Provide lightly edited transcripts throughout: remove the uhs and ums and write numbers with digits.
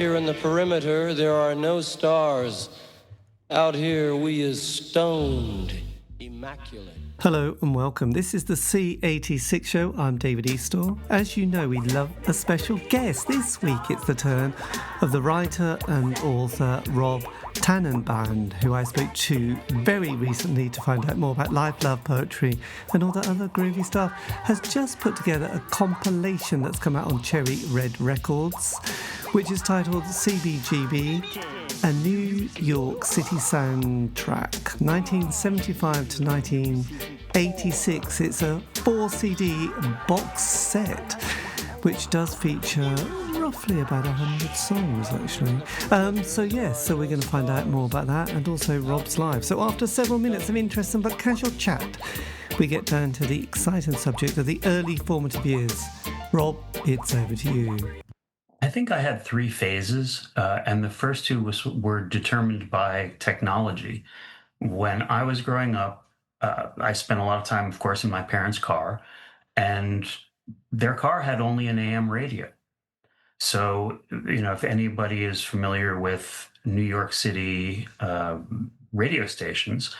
here in the perimeter, there are no stars. Out here, we is stoned, immaculate. Hello and welcome. This is the C86 show. I'm David Eastaugh. As you know, we love a special guest. This week it's the turn of the writer and author Rob Tannenbaum, who I spoke to very recently to find out more about life, love, poetry and all that other groovy stuff, has just put together a compilation that's come out on Cherry Red Records, which is titled CBGB, a New York City soundtrack, 1975 to 1986. It's a 4-CD box set, which does feature roughly about 100 songs, actually. So we're going to find out more about that and also Rob's life. So after several minutes of interesting but casual chat, we get down to the exciting subject of the early formative years. Rob, it's over to you. I think I had three phases, and the first two were determined by technology. When I was growing up, I spent a lot of time, of course, in my parents' car, and their car had only an AM radio. So, if anybody is familiar with New York City radio stations,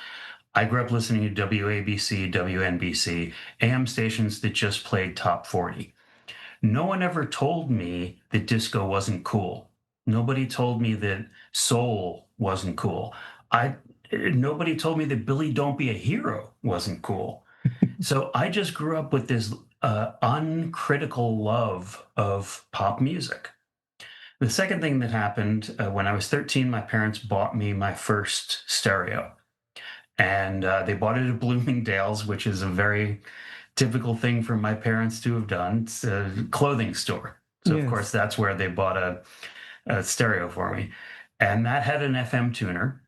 I grew up listening to WABC, WNBC, AM stations that just played top 40. No one ever told me that disco wasn't cool. Nobody told me that soul wasn't cool. Nobody told me that Billy Don't Be a Hero wasn't cool. So I just grew up with this uncritical love of pop music. The second thing that happened, when I was 13, my parents bought me my first stereo. And they bought it at Bloomingdale's, which is a very typical thing for my parents to have done. It's a clothing store. So, yes. Of course, that's where they bought a stereo for me. And that had an FM tuner.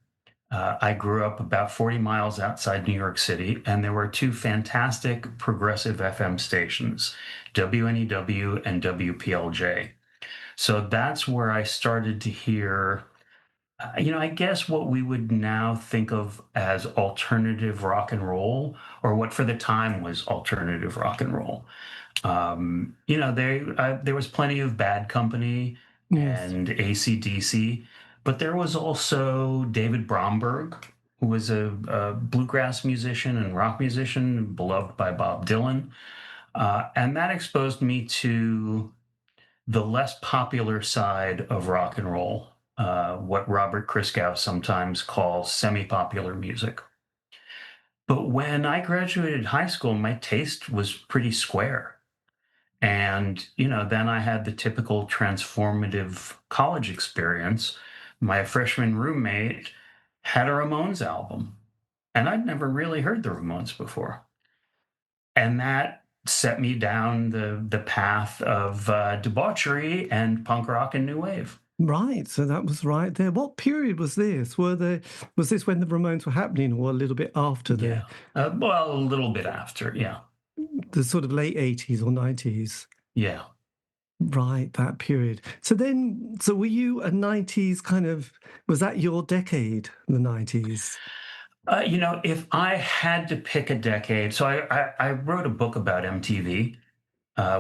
I grew up about 40 miles outside New York City, and there were two fantastic progressive FM stations, WNEW and WPLJ. So that's where I started to hear, I guess what we would now think of as alternative rock and roll, or what for the time was alternative rock and roll. There was plenty of Bad Company, yes, and AC/DC, but there was also David Bromberg, who was a bluegrass musician and rock musician, beloved by Bob Dylan. And that exposed me to the less popular side of rock and roll. What Robert Christgau sometimes calls semi-popular music. But when I graduated high school, my taste was pretty square. And, then I had the typical transformative college experience. My freshman roommate had a Ramones album, and I'd never really heard the Ramones before. And that set me down the path of debauchery and punk rock and new wave. Right, so that was right there. What period was this? Was this when the Ramones were happening, or a little bit after? Yeah, a little bit after, yeah. The sort of late 80s or 90s? Yeah. Right, that period. So were you a 90s kind of, was that your decade, the 90s? If I had to pick a decade, so I wrote a book about MTV,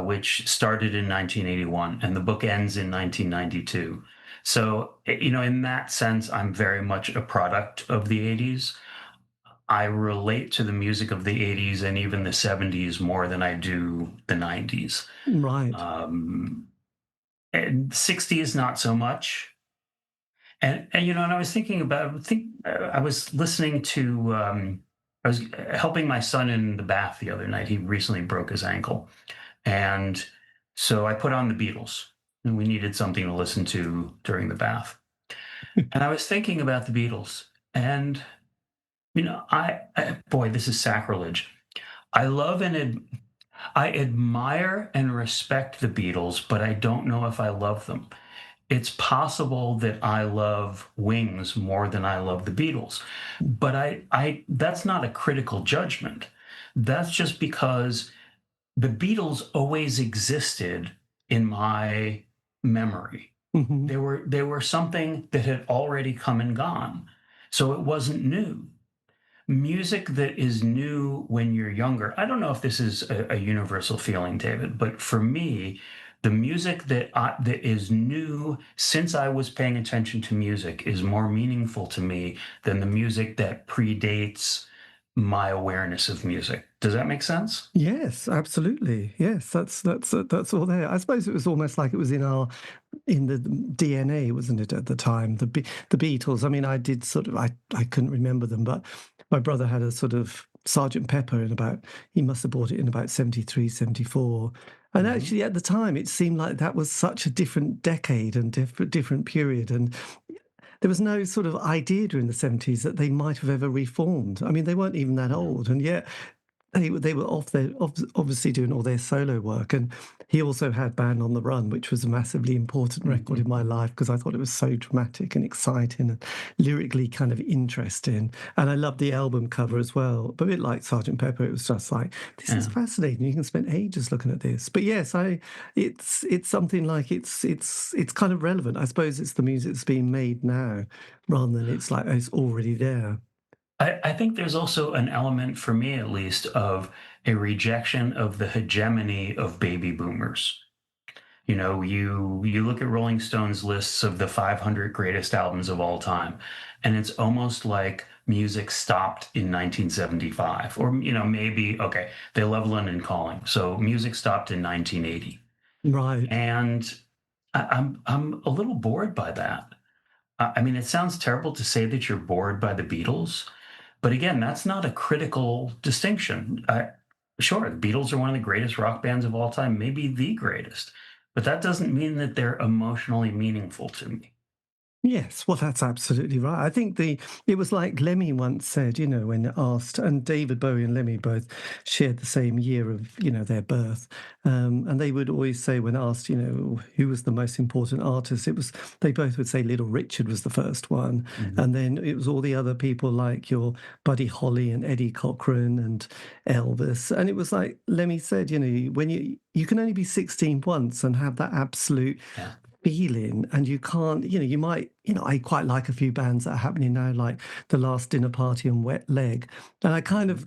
which started in 1981, and the book ends in 1992. So, in that sense, I'm very much a product of the 80s. I relate to the music of the 80s and even the 70s more than I do the 90s. Right. And 60s, not so much. And I was thinking about, I was listening to, I was helping my son in the bath the other night. He recently broke his ankle. And so I put on the Beatles, and we needed something to listen to during the bath. And I was thinking about the Beatles, and, boy, this is sacrilege. I admire and respect the Beatles, but I don't know if I love them. It's possible that I love Wings more than I love the Beatles, but that's not a critical judgment. That's just because the Beatles always existed in my memory. Mm-hmm. They were something that had already come and gone, so it wasn't new. Music that is new when you're younger, I don't know if this is a universal feeling, David, but for me, The music that is new since I was paying attention to music is more meaningful to me than the music that predates my awareness of music. Does that make sense? Yes, absolutely. Yes, that's all there. I suppose it was almost like it was in the DNA, wasn't it, at the time? The Beatles. I mean, I did sort of I couldn't remember them, but my brother had a sort of Sergeant Pepper in about he must have bought it in about 73, 74. And Mhm. actually at the time it seemed like that was such a different decade and different period. And there was no sort of idea during the 70s that they might have ever reformed. I mean, they weren't even that No. old, and yet they were off there, obviously doing all their solo work. And he also had Band on the Run, which was a massively important record in my life because I thought it was so dramatic and exciting and lyrically kind of interesting. And I loved the album cover as well. But a bit like Sergeant Pepper, it was just like, this is Yeah. fascinating. You can spend ages looking at this. But yes, it's something like it's kind of relevant. I suppose it's the music that's being made now rather than it's like it's already there. I think there's also an element, for me at least, of a rejection of the hegemony of baby boomers. You know, you look at Rolling Stone's lists of the 500 greatest albums of all time, and it's almost like music stopped in 1975, or maybe okay, they love London Calling, so music stopped in 1980, Right. and I'm a little bored by that. I mean, it sounds terrible to say that you're bored by the Beatles, but again, that's not a critical distinction. Sure, the Beatles are one of the greatest rock bands of all time, maybe the greatest, but that doesn't mean that they're emotionally meaningful to me. Yes, well, that's absolutely right. I think it was like Lemmy once said, when asked, and David Bowie and Lemmy both shared the same year of, their birth. And they would always say when asked, who was the most important artist, they both would say Little Richard was the first one. Mhm. And then it was all the other people like your Buddy Holly and Eddie Cochran and Elvis. And it was like Lemmy said, when you can only be 16 once and have that absolute Yeah. feeling, and you can't, you might, I quite like a few bands that are happening now, like The Last Dinner Party and Wet Leg, and I kind of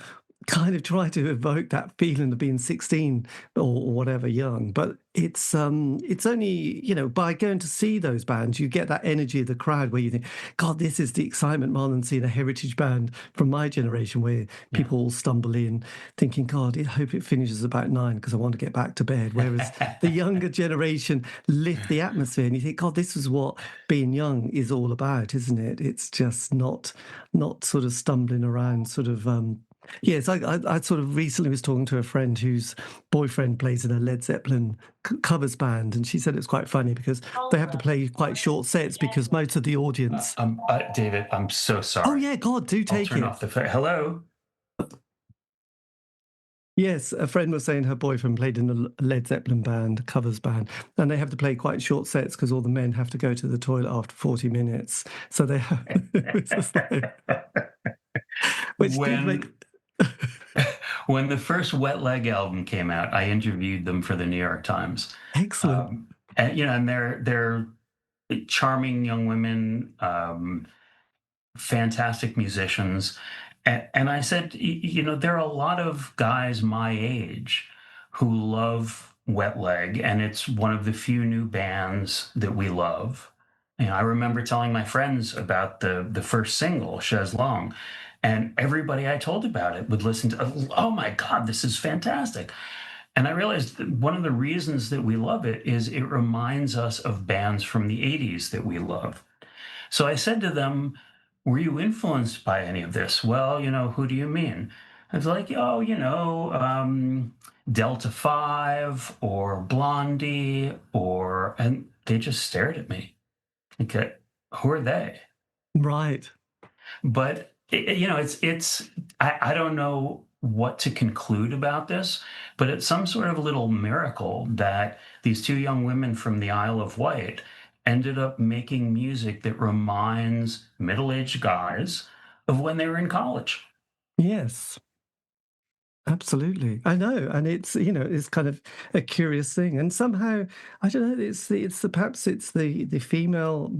try to evoke that feeling of being 16 or whatever young. But it's only, by going to see those bands you get that energy of the crowd where you think, god, this is the excitement, rather than seeing a heritage band from my generation where Yeah. people all stumble in thinking, god, I hope it finishes about 9 because I want to get back to bed, whereas the younger generation lift the atmosphere, and you think, god, this is what being young is all about, isn't it? It's just not sort of stumbling around sort of yes, I sort of recently was talking to a friend whose boyfriend plays in a Led Zeppelin covers band, and she said it's quite funny because they have to play quite short sets because most of the audience. David, I'm so Oh sorry. yeah, God, do I'll take turn it. off the hello. Yes, a friend was saying her boyfriend played in a Led Zeppelin band, covers band, and they have to play quite short sets because all the men have to go to the toilet after 40 minutes. So they have, it's just like, which did make. when when the first Wet Leg album came out, I interviewed them for the New York Times. Excellent. And they're charming young women, fantastic musicians. And I said, there are a lot of guys my age who love Wet Leg, and it's one of the few new bands that we love. I remember telling my friends about the first single, Chaise Longue, and everybody I told about it would listen to, oh my God, this is fantastic. And I realized that one of the reasons that we love it is it reminds us of bands from the 80s that we love. So I said to them, were you influenced by any of this? Well, who do you mean? I was like, oh, Delta 5 or Blondie, and they just stared at me. Okay, who are they? Right. But I don't know what to conclude about this, but it's some sort of little miracle that these two young women from the Isle of Wight ended up making music that reminds middle-aged guys of when they were in college. Yes. Absolutely. I know. And it's kind of a curious thing. And somehow, I don't know, perhaps it's the female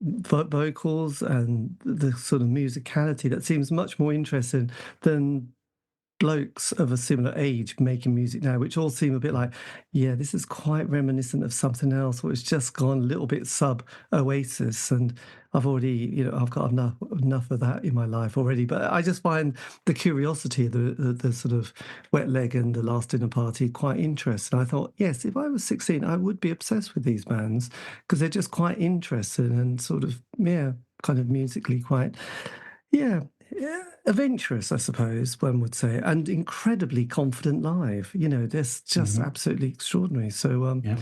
vocals and the sort of musicality that seems much more interesting than blokes of a similar age making music now, which all seem a bit like, yeah, this is quite reminiscent of something else, or it's just gone a little bit sub Oasis. And I've already, I've got enough of that in my life already. But I just find the curiosity, the sort of Wet Leg and the Last Dinner Party quite interesting. I thought, yes, if I was 16, I would be obsessed with these bands because they're just quite interesting and sort of, yeah, kind of musically quite, yeah, yeah, adventurous, I suppose one would say, and incredibly confident live. They're just absolutely extraordinary. So, Yeah.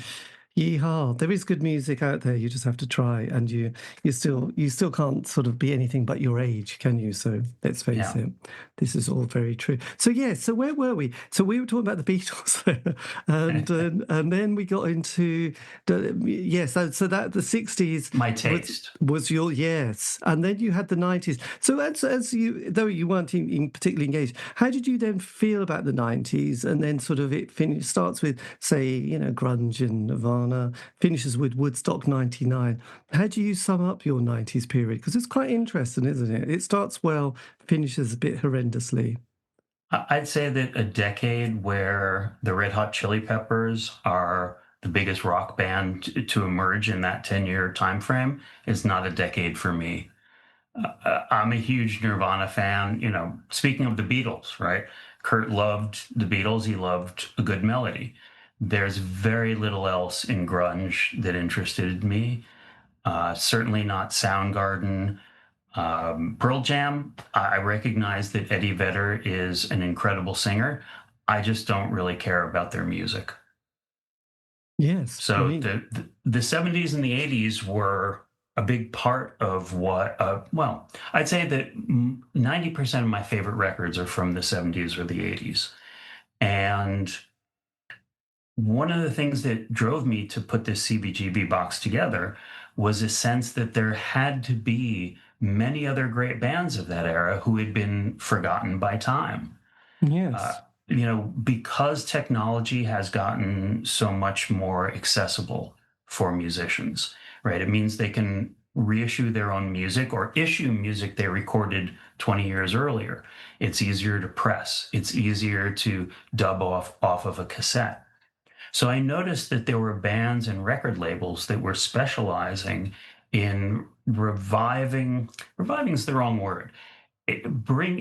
yeehaw! There is good music out there. You just have to try, and you still can't sort of be anything but your age, can you? So let's face it, this is all very true. So yeah, so where were we? So we were talking about the Beatles, and then we got into So that the 60s, My taste was your yes, and then you had the 90s. So as you, though you weren't particularly engaged, how did you then feel about the 90s? And then sort of starts with, say, grunge and Nirvana, finishes with Woodstock 99. How do you sum up your 90s period? Because it's quite interesting, isn't it? It starts well, finishes a bit horrendously. I'd say that a decade where the Red Hot Chili Peppers are the biggest rock band to emerge in that 10-year time frame is not a decade for me. I'm a huge Nirvana fan. Speaking of the Beatles, right? Kurt loved the Beatles. He loved a good melody. There's very little else in grunge that interested me. Certainly not Soundgarden. Pearl Jam, I recognize that Eddie Vedder is an incredible singer. I just don't really care about their music. Yes. So the 70s and the 80s were a big part of what, I'd say that 90% of my favorite records are from the 70s or the 80s. And one of the things that drove me to put this CBGB box together was a sense that there had to be many other great bands of that era who had been forgotten by time. Yes. Because technology has gotten so much more accessible for musicians, right? It means they can reissue their own music or issue music they recorded 20 years earlier. It's easier to press. It's easier to dub off of a cassette. So I noticed that there were bands and record labels that were specializing in reviving is the wrong word,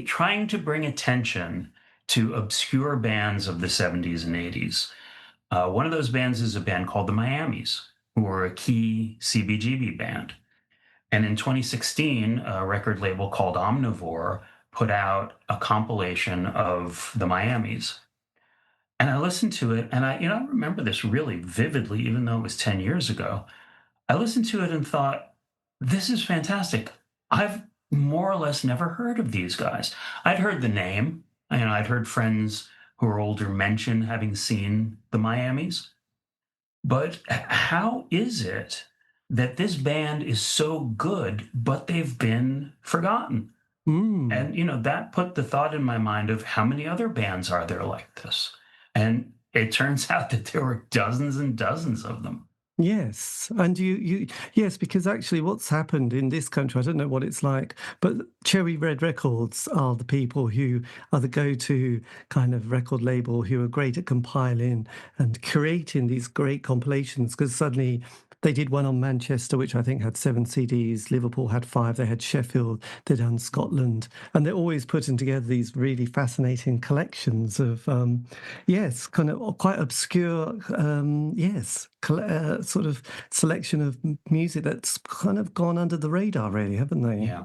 trying to bring attention to obscure bands of the 70s and 80s. One of those bands is a band called the Miamis, who were a key CBGB band. And in 2016, a record label called Omnivore put out a compilation of the Miamis. And I listened to it, and I remember this really vividly, even though it was 10 years ago. I listened to it and thought, this is fantastic. I've more or less never heard of these guys. I'd heard the name, I'd heard friends who are older mention having seen the Miamis. But how is it that this band is so good, but they've been forgotten? And, that put the thought in my mind of how many other bands are there like this? And it turns out that there were dozens and dozens of them. Yes, and yes, because actually what's happened in this country, I don't know what it's like, but Cherry Red Records are the people who are the go-to kind of record label who are great at compiling and creating these great compilations, because suddenly they did one on Manchester, which I think had 7 CDs. Liverpool had 5. They had Sheffield. They'd done Scotland. And they're always putting together these really fascinating collections of, kind of quite obscure, sort of selection of music that's kind of gone under the radar, really, haven't they? Yeah.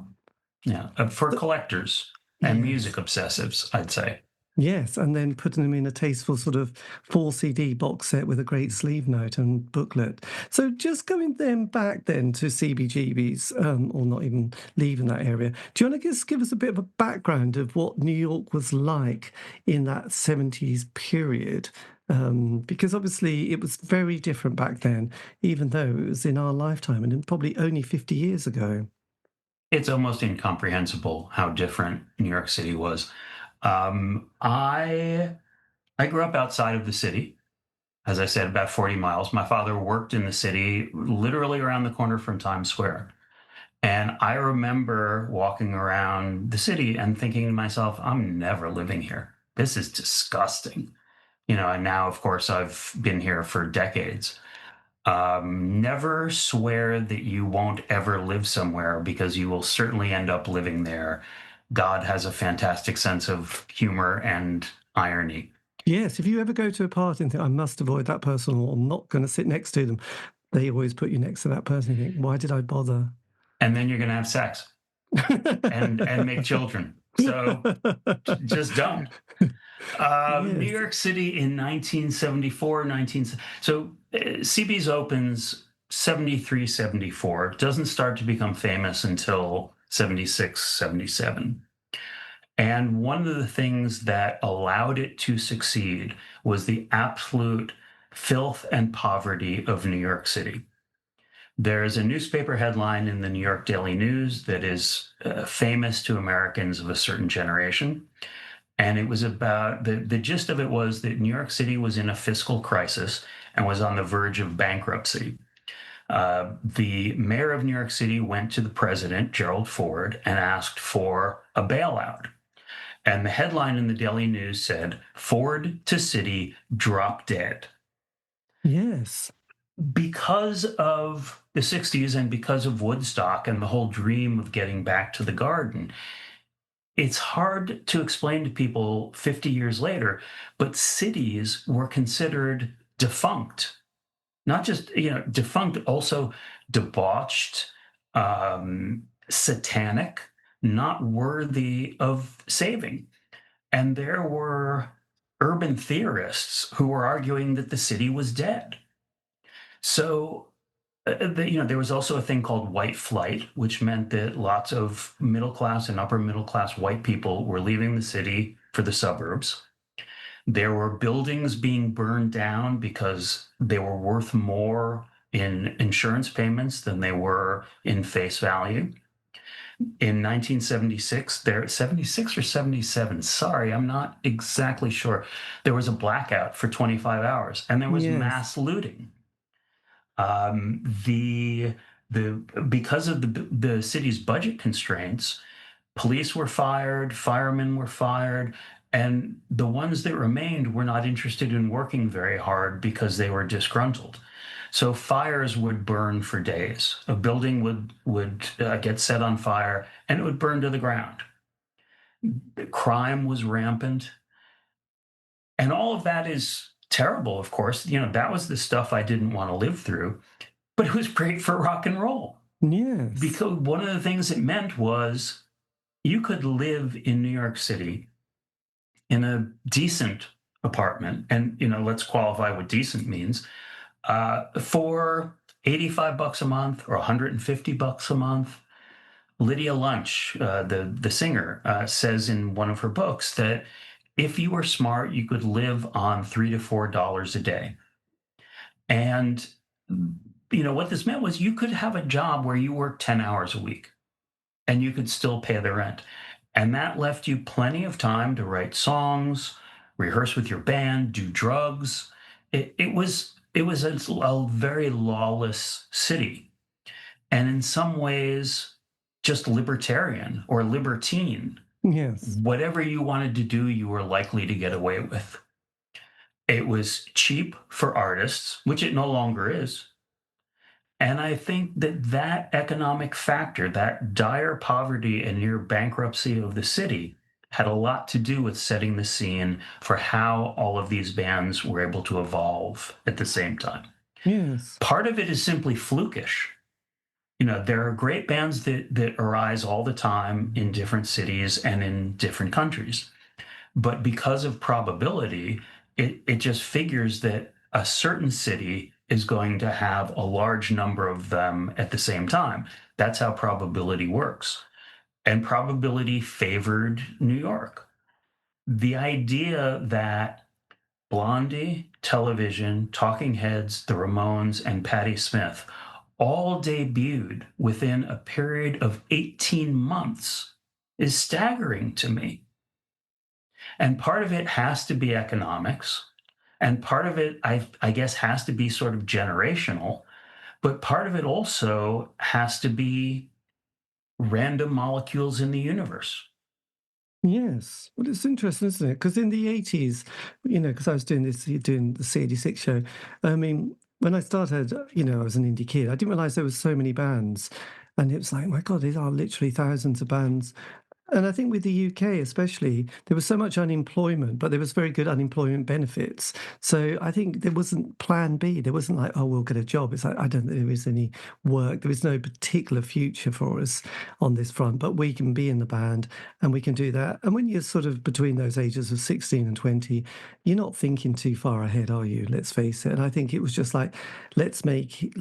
Yeah. For collectors and music obsessives, I'd say. Yes, and then putting them in a tasteful sort of 4 CD box set with a great sleeve note and booklet. So just going then back then to CBGB's, or not even leaving that area, do you want to just give us a bit of a background of what New York was like in that 70s period? Because obviously it was very different back then, even though it was in our lifetime and probably only 50 years ago. It's almost incomprehensible how different New York City was. I grew up outside of the city, as I said, about 40 miles. My father worked in the city, literally around the corner from Times Square. And I remember walking around the city and thinking to myself, I'm never living here. this is disgusting. And now, of course, I've been here for decades. Never swear that you won't ever live somewhere, because you will certainly end up living there. God has a fantastic sense of humor and irony. Yes, if you ever go to a party and think, I must avoid that person, or I'm not going to sit next to them, they always put you next to that person. You think, why did I bother? And then you're going to have sex and make children. So just don't. Yes. New York City in 1974, so CB's opens 73, 74. Doesn't start to become famous until 76, 77. And one of the things that allowed it to succeed was the absolute filth and poverty of New York City. There's a newspaper headline in the New York Daily News that is famous to Americans of a certain generation. And it was about, the gist of it was that New York City was in a fiscal crisis and was on the verge of bankruptcy. The mayor of New York City went to the president, Gerald Ford, and asked for a bailout. And the headline in the Daily News said, "Ford to city, drop dead." Yes. Because of the 60s and because of Woodstock and the whole dream of getting back to the garden, it's hard to explain to people 50 years later, but cities were considered defunct. Not just, defunct, also debauched, satanic, not worthy of saving. And there were urban theorists who were arguing that the city was dead. So, there was also a thing called white flight, which meant that lots of middle class and upper middle class white people were leaving the city for the suburbs. There were buildings being burned down because they were worth more in insurance payments than they were in face value. In 1976, 76 or 77, sorry, I'm not exactly sure, there was a blackout for 25 hours and there was mass looting. Because of the city's budget constraints, police were fired, firemen were fired, and the ones that remained were not interested in working very hard because they were disgruntled. So fires would burn for days. A building would get set on fire and it would burn to the ground. Crime was rampant. And all of that is terrible, of course. That was the stuff I didn't want to live through, but it was great for rock and roll. Yes. Because one of the things it meant was you could live in New York City in a decent apartment, and let's qualify what decent means, for $85 a month or $150 a month. Lydia Lunch, the singer, says in one of her books that if you were smart, you could live on $3 to $4 a day. And what this meant was you could have a job where you worked 10 hours a week and you could still pay the rent. And that left you plenty of time to write songs, rehearse with your band, do drugs. It was a very lawless city. And in some ways, just libertarian or libertine. Yes. Whatever you wanted to do, you were likely to get away with. It was cheap for artists, which it no longer is. And I think that economic factor, that dire poverty and near bankruptcy of the city, had a lot to do with setting the scene for how all of these bands were able to evolve at the same time. Yes. Part of it is simply flukish. There are great bands that arise all the time in different cities and in different countries. But because of probability, it just figures that a certain city is going to have a large number of them at the same time. That's how probability works. And probability favored New York. The idea that Blondie, Television, Talking Heads, the Ramones, and Patti Smith all debuted within a period of 18 months is staggering to me. And part of it has to be economics. And part of it, I guess, has to be sort of generational. But part of it also has to be random molecules in the universe. Yes. Well, it's interesting, isn't it? Because in the 80s, because I was doing the C86 show, I mean, when I started, I was an indie kid, I didn't realize there was so many bands. And it was like, my God, there are literally thousands of bands. And I think with the UK especially, there was so much unemployment, but there was very good unemployment benefits. So I think there wasn't plan B. There wasn't like, oh, we'll get a job. It's like, I don't think there is any work. There is no particular future for us on this front, but we can be in the band and we can do that. And when you're sort of between those ages of 16 and 20, you're not thinking too far ahead, are you? Let's face it. And I think it was just like, let's make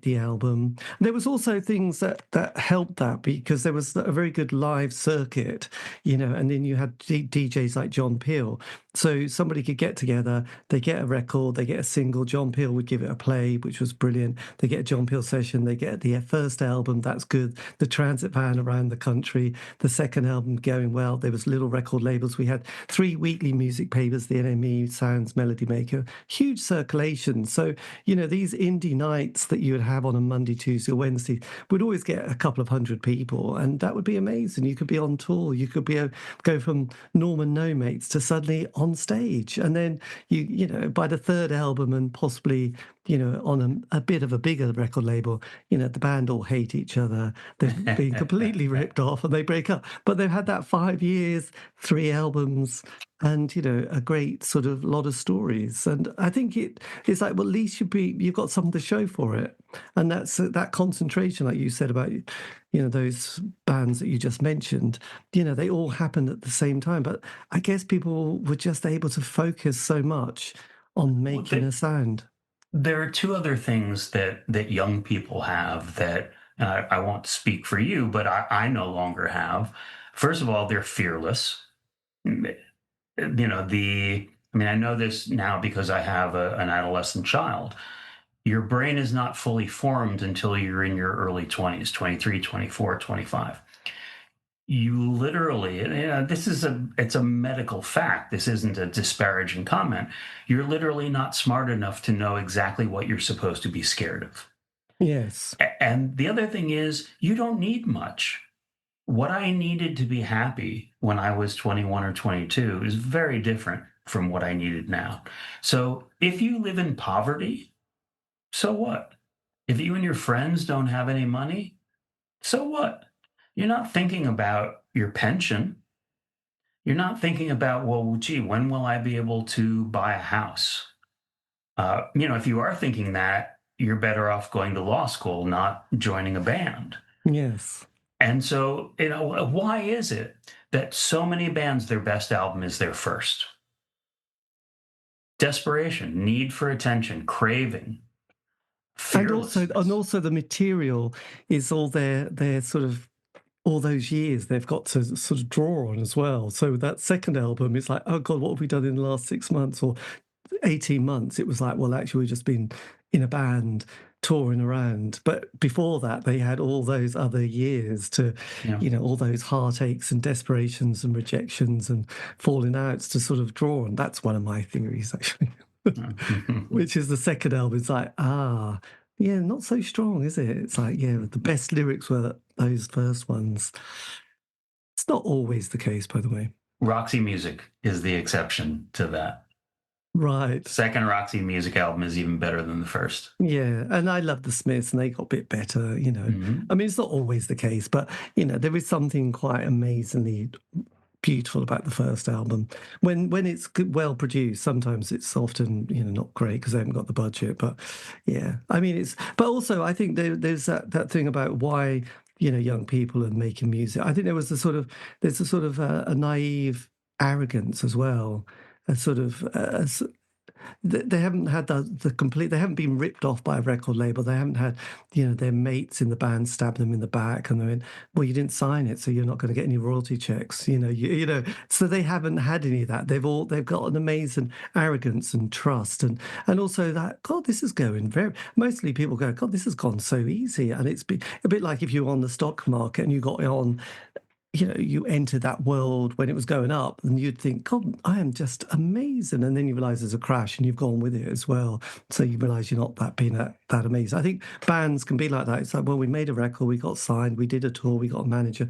the album. There was also things that helped that because there was a very good live circuit, and then you had DJs like John Peel. So somebody could get together, they get a record, they get a single. John Peel would give it a play, which was brilliant. They get a John Peel session, they get the first album, that's good. The transit van around the country, the second album going well. There was little record labels. We had 3 weekly music papers, the NME, Sounds, Melody Maker, huge circulation. So, these indie nights that you would have on a Monday, Tuesday, or Wednesday would always get a couple of hundred people, and that would be amazing. You could be on tour, you could go from Norman No Mates to suddenly on stage, and then by the third album and possibly on a bit of a bigger record label, the band all hate each other, they've been completely ripped off and they break up, but they've had that 5 years, 3 albums, and a great sort of lot of stories. And I think it's like, well, at least you've got something to show for it. And that's that concentration, like you said about those bands that you just mentioned, they all happened at the same time. But I guess people were just able to focus so much on Well, making a sound. there are two other things that young people have that I won't speak for you, but I no longer have. First of all, they're fearless. I know this now because I have an adolescent child. Your brain is not fully formed until you're in your early 20s, 23, 24, 25. You literally, it's a medical fact. This isn't a disparaging comment. You're literally not smart enough to know exactly what you're supposed to be scared of. Yes. And the other thing is, you don't need much. What I needed to be happy when I was 21 or 22 is very different from what I needed now. So if you live in poverty, so what? If you and your friends don't have any money, so what? You're not thinking about your pension. You're not thinking about, well, gee, when will I be able to buy a house? If you are thinking that, you're better off going to law school, not joining a band. Yes. And so, why is it that so many bands, their best album is their first? Desperation, need for attention, craving, fearlessness. And also the material is all their sort of all those years they've got to sort of draw on as well. So that second album is like, oh God, what have we done in the last 6 months or 18 months? It was like, well, actually, we've just been in a band touring around. But before that, they had all those other years to, all those heartaches and desperations and rejections and falling outs to sort of draw on. That's one of my theories, actually, which is the second album. It's like, yeah, not so strong, is it? It's like, yeah, the best lyrics were those first ones. It's not always the case, by the way. Roxy Music is the exception to that. Right. Second Roxy Music album is even better than the first. Yeah, and I love the Smiths, and they got a bit better, Mm-hmm. I mean, it's not always the case, but, there is something quite amazingly beautiful about the first album. When it's well produced, sometimes it's often not great because they haven't got the budget. But yeah, I mean but also I think there's that thing about why young people are making music. I think there's a sort of a naive arrogance as well, a sort of they haven't had the complete. They haven't been ripped off by a record label. They haven't had, their mates in the band stab them in the back, and they're in. Well, you didn't sign it, so you're not going to get any royalty checks. So they haven't had any of that. They've got an amazing arrogance and trust, and also that God, this is going very. Mostly people go, God, this has gone so easy, and it's been a bit like if you were on the stock market and you got on. You entered that world when it was going up and you'd think, God, I am just amazing. And then you realize there's a crash and you've gone with it as well. So you realize you're not that amazing. I think bands can be like that. It's like, well, we made a record, we got signed, we did a tour, we got a manager.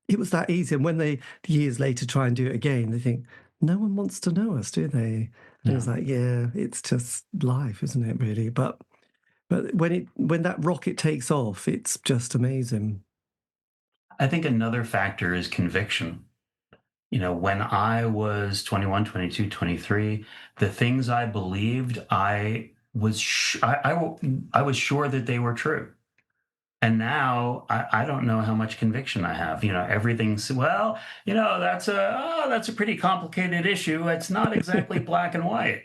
it was that easy. And when they years later try and do it again, they think, no one wants to know us, do they? And it's No. like, yeah, it's just life, isn't it, really? But when that rocket takes off, it's just amazing. I think another factor is conviction. When I was 21, 22, 23, the things I believed, I was sure that they were true. And now I don't know how much conviction I have. Everything's, well, that's a pretty complicated issue. It's not exactly black and white.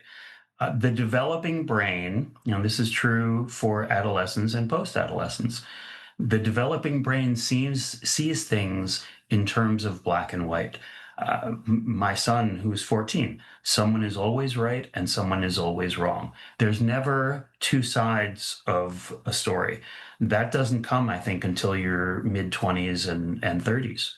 The developing brain, this is true for adolescents and post-adolescents. The developing brain sees things in terms of black and white. My son, who's 14, someone is always right and someone is always wrong. There's never two sides of a story. That doesn't come, I think, until your mid-20s and 30s.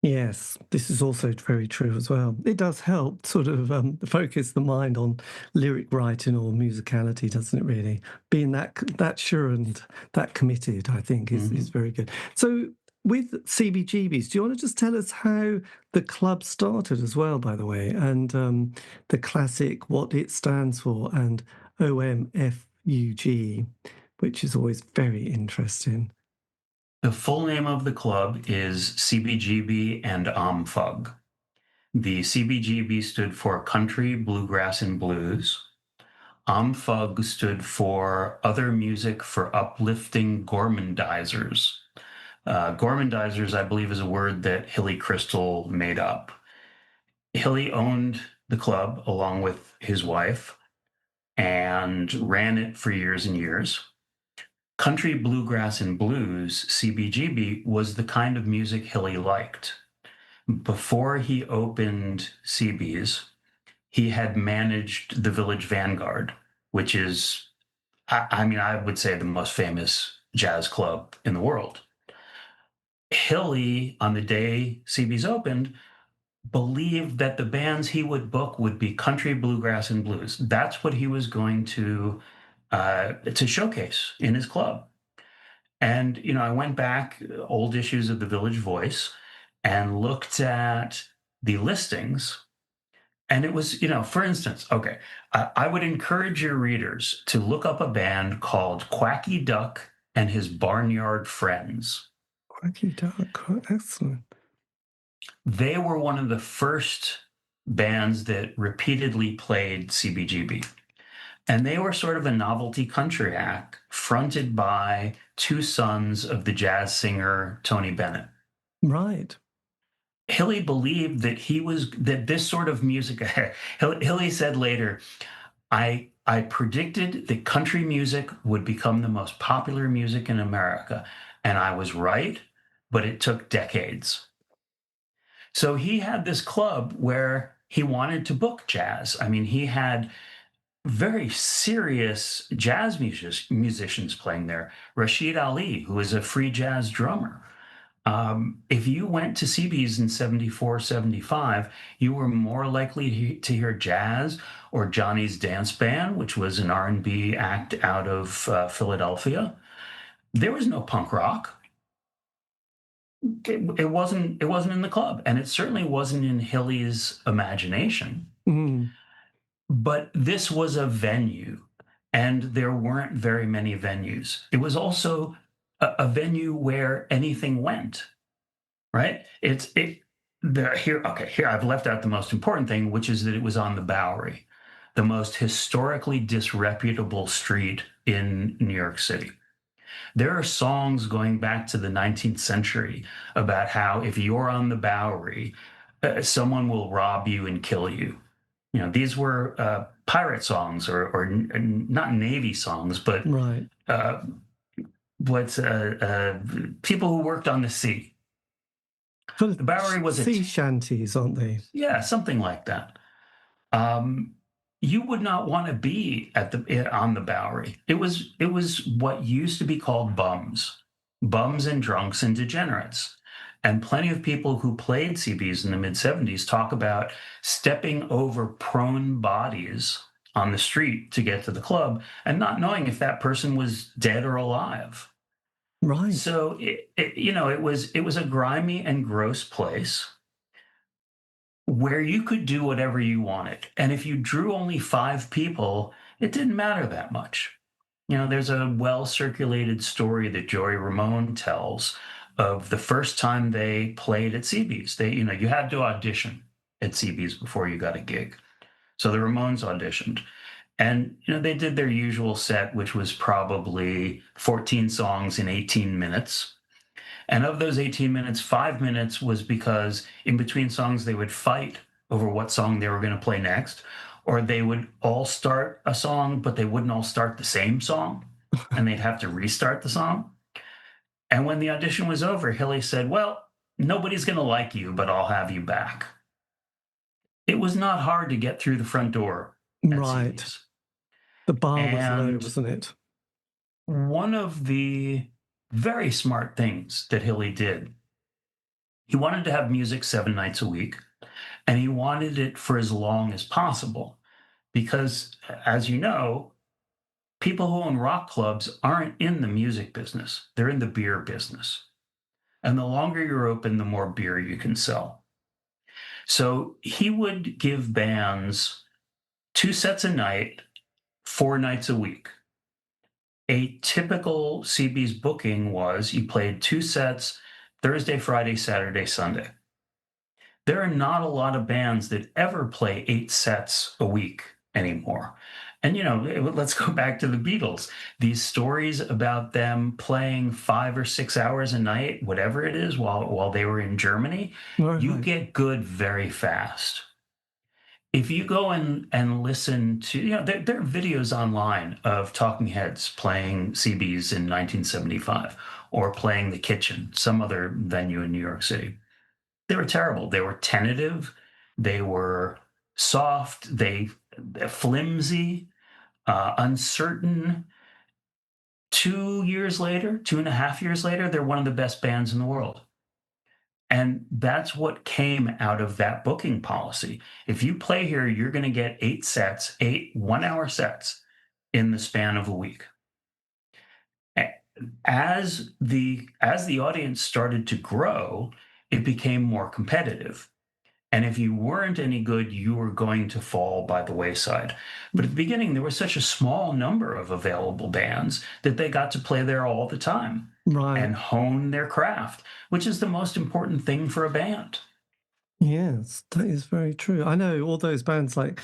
Yes, this is also very true as well. It does help sort of focus the mind on lyric writing or musicality, doesn't it, really? Being that sure and that committed, I think, is very good. So with CBGBs, do you want to just tell us how the club started as well, by the way, and the classic, what it stands for, and OMFUG, which is always very interesting. The full name of the club is CBGB and OMFUG. The CBGB stood for Country, Bluegrass, and Blues. OMFUG stood for Other Music for Uplifting Gormandizers. Gormandizers, I believe, is a word that Hilly Kristal made up. Hilly owned the club along with his wife and ran it for years and years. Country, Bluegrass, and Blues, CBGB, was the kind of music Hilly liked. Before he opened CB's, he had managed the Village Vanguard, which is, I would say, the most famous jazz club in the world. Hilly, on the day CB's opened, believed that the bands he would book would be country, bluegrass, and blues. That's what he was going to showcase in his club. And I went back old issues of the Village Voice and looked at the listings. And it was, for instance, okay, I would encourage your readers to look up a band called Quacky Duck and His Barnyard Friends. Quacky Duck, excellent. They were one of the first bands that repeatedly played CBGB. And they were sort of a novelty country act fronted by two sons of the jazz singer Tony Bennett. Right. Hilly believed that this sort of music, Hilly said later, I predicted that country music would become the most popular music in America. And I was right, but it took decades. So he had this club where he wanted to book jazz. I mean, he had very serious jazz musicians playing there. Rashid Ali, who is a free jazz drummer. If you went to CB's in 74, 75, you were more likely to hear jazz or Johnny's Dance Band, which was an R&B act out of Philadelphia. There was no punk rock. It wasn't in the club, and it certainly wasn't in Hilly's imagination. Mm. But this was a venue, and there weren't very many venues. It was also a venue where anything went, right? Here I've left out the most important thing, which is that it was on the Bowery, the most historically disreputable street in New York City. There are songs going back to the 19th century about how if you're on the Bowery, someone will rob you and kill you. These were pirate songs or not Navy songs, but right. People who worked on the sea. The Bowery was sea shanties, aren't they? Yeah, something like that. You would not want to be on the Bowery. It was what used to be called bums and drunks and degenerates. And plenty of people who played CBs in the mid-70s talk about stepping over prone bodies on the street to get to the club and not knowing if that person was dead or alive. Right. So it was a grimy and gross place where you could do whatever you wanted. And if you drew only 5 people, it didn't matter that much. There's a well circulated story that Joey Ramone tells of the first time they played at CB's. You had to audition at CB's before you got a gig. So the Ramones auditioned. And they did their usual set, which was probably 14 songs in 18 minutes. And of those 18 minutes, 5 minutes was because in between songs, they would fight over what song they were going to play next, or they would all start a song, but they wouldn't all start the same song, and they'd have to restart the song. And when the audition was over, Hilly said, "Well, nobody's going to like you, but I'll have you back." It was not hard to get through the front door at Right. CB's. The bar was low, And wasn't it? one of the very smart things that Hilly did, he wanted to have music 7 nights a week, and he wanted it for as long as possible. Because, as you know, people who own rock clubs aren't in the music business, they're in the beer business. And the longer you're open, the more beer you can sell. So he would give bands 2 sets a night, 4 nights a week. A typical CB's booking was you played 2 sets Thursday, Friday, Saturday, Sunday. There are not a lot of bands that ever play 8 sets a week anymore. And, let's go back to the Beatles. These stories about them playing 5 or 6 hours a night, whatever it is, while they were in Germany, you get good very fast. If you go and listen to, there are videos online of Talking Heads playing CB's in 1975 or playing The Kitchen, some other venue in New York City. They were terrible. They were tentative. They were soft. They're flimsy, uncertain. 2 years later, 2.5 years later, they're one of the best bands in the world. And that's what came out of that booking policy. If you play here, you're going to get 8 sets, 8 1-hour sets in the span of a week. As the audience started to grow, it became more competitive. And if you weren't any good, you were going to fall by the wayside. But at the beginning, there was such a small number of available bands that they got to play there all the time and hone their craft, which is the most important thing for a band. Yes, that is very true. I know all those bands like,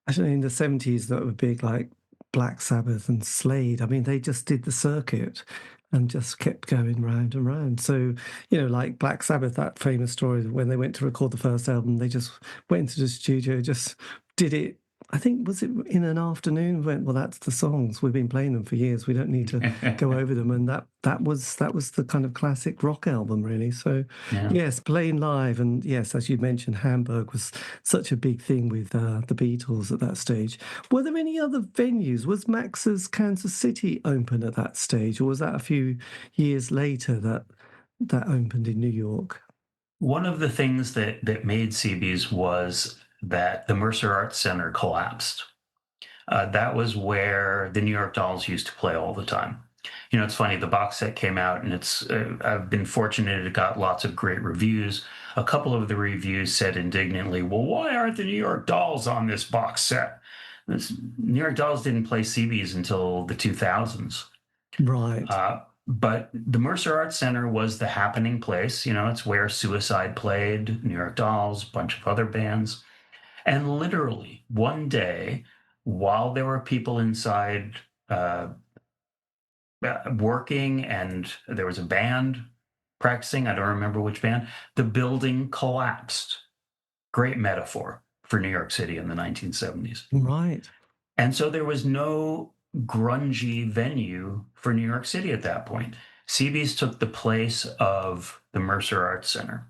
actually in the 70s that were big, like Black Sabbath and Slade. I mean, they just did the circuit and just kept going round and round. So, like Black Sabbath, that famous story, when they went to record the first album, they just went into the studio, just did it. I think, was it in an afternoon? Went, well, that's the songs. We've been playing them for years. We don't need to go over them. And that was the kind of classic rock album, really. So, yes, playing live. And yes, as you mentioned, Hamburg was such a big thing with the Beatles at that stage. Were there any other venues? Was Max's Kansas City open at that stage? Or was that a few years later that opened in New York? One of the things that made CB's was that the Mercer Arts Center collapsed. That was where the New York Dolls used to play all the time. It's funny, the box set came out and I've been fortunate it got lots of great reviews. A couple of the reviews said indignantly, well, why aren't the New York Dolls on this box set? New York Dolls didn't play CB's until the 2000s. Right. But the Mercer Arts Center was the happening place. It's where Suicide played, New York Dolls, a bunch of other bands. And literally one day, while there were people inside working and there was a band practicing, I don't remember which band, the building collapsed. Great metaphor for New York City in the 1970s. Right. And so there was no grungy venue for New York City at that point. CB's took the place of the Mercer Arts Center.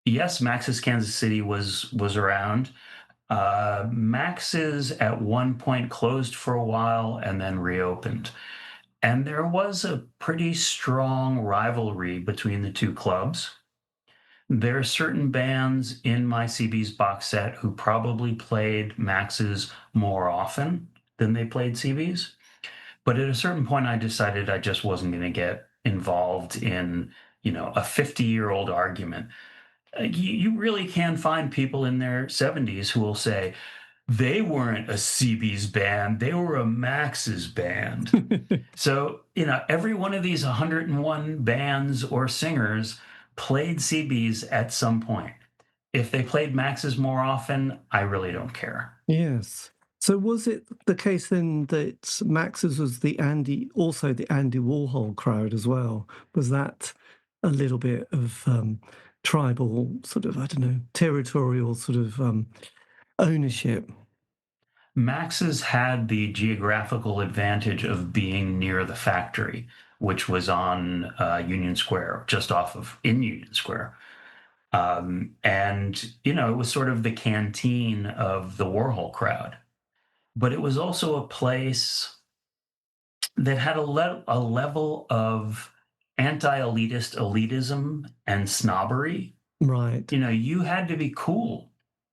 Yes, Max's Kansas City was around. Max's at one point closed for a while and then reopened. And there was a pretty strong rivalry between the two clubs. There are certain bands in my CB's box set who probably played Max's more often than they played CB's. But at a certain point, I decided I just wasn't going to get involved in, a 50-year-old argument. You really can find people in their 70s who will say, they weren't a CB's band, they were a Max's band. So, every one of these 101 bands or singers played CB's at some point. If they played Max's more often, I really don't care. Yes. So was it the case then that Max's was also the Andy Warhol crowd as well? Was that a little bit of tribal sort of, I don't know, territorial sort of ownership? Max's had the geographical advantage of being near the factory, which was on Union Square, just in Union Square. And, it was sort of the canteen of the Warhol crowd. But it was also a place that had a level of anti-elitist elitism and snobbery. Right. You had to be cool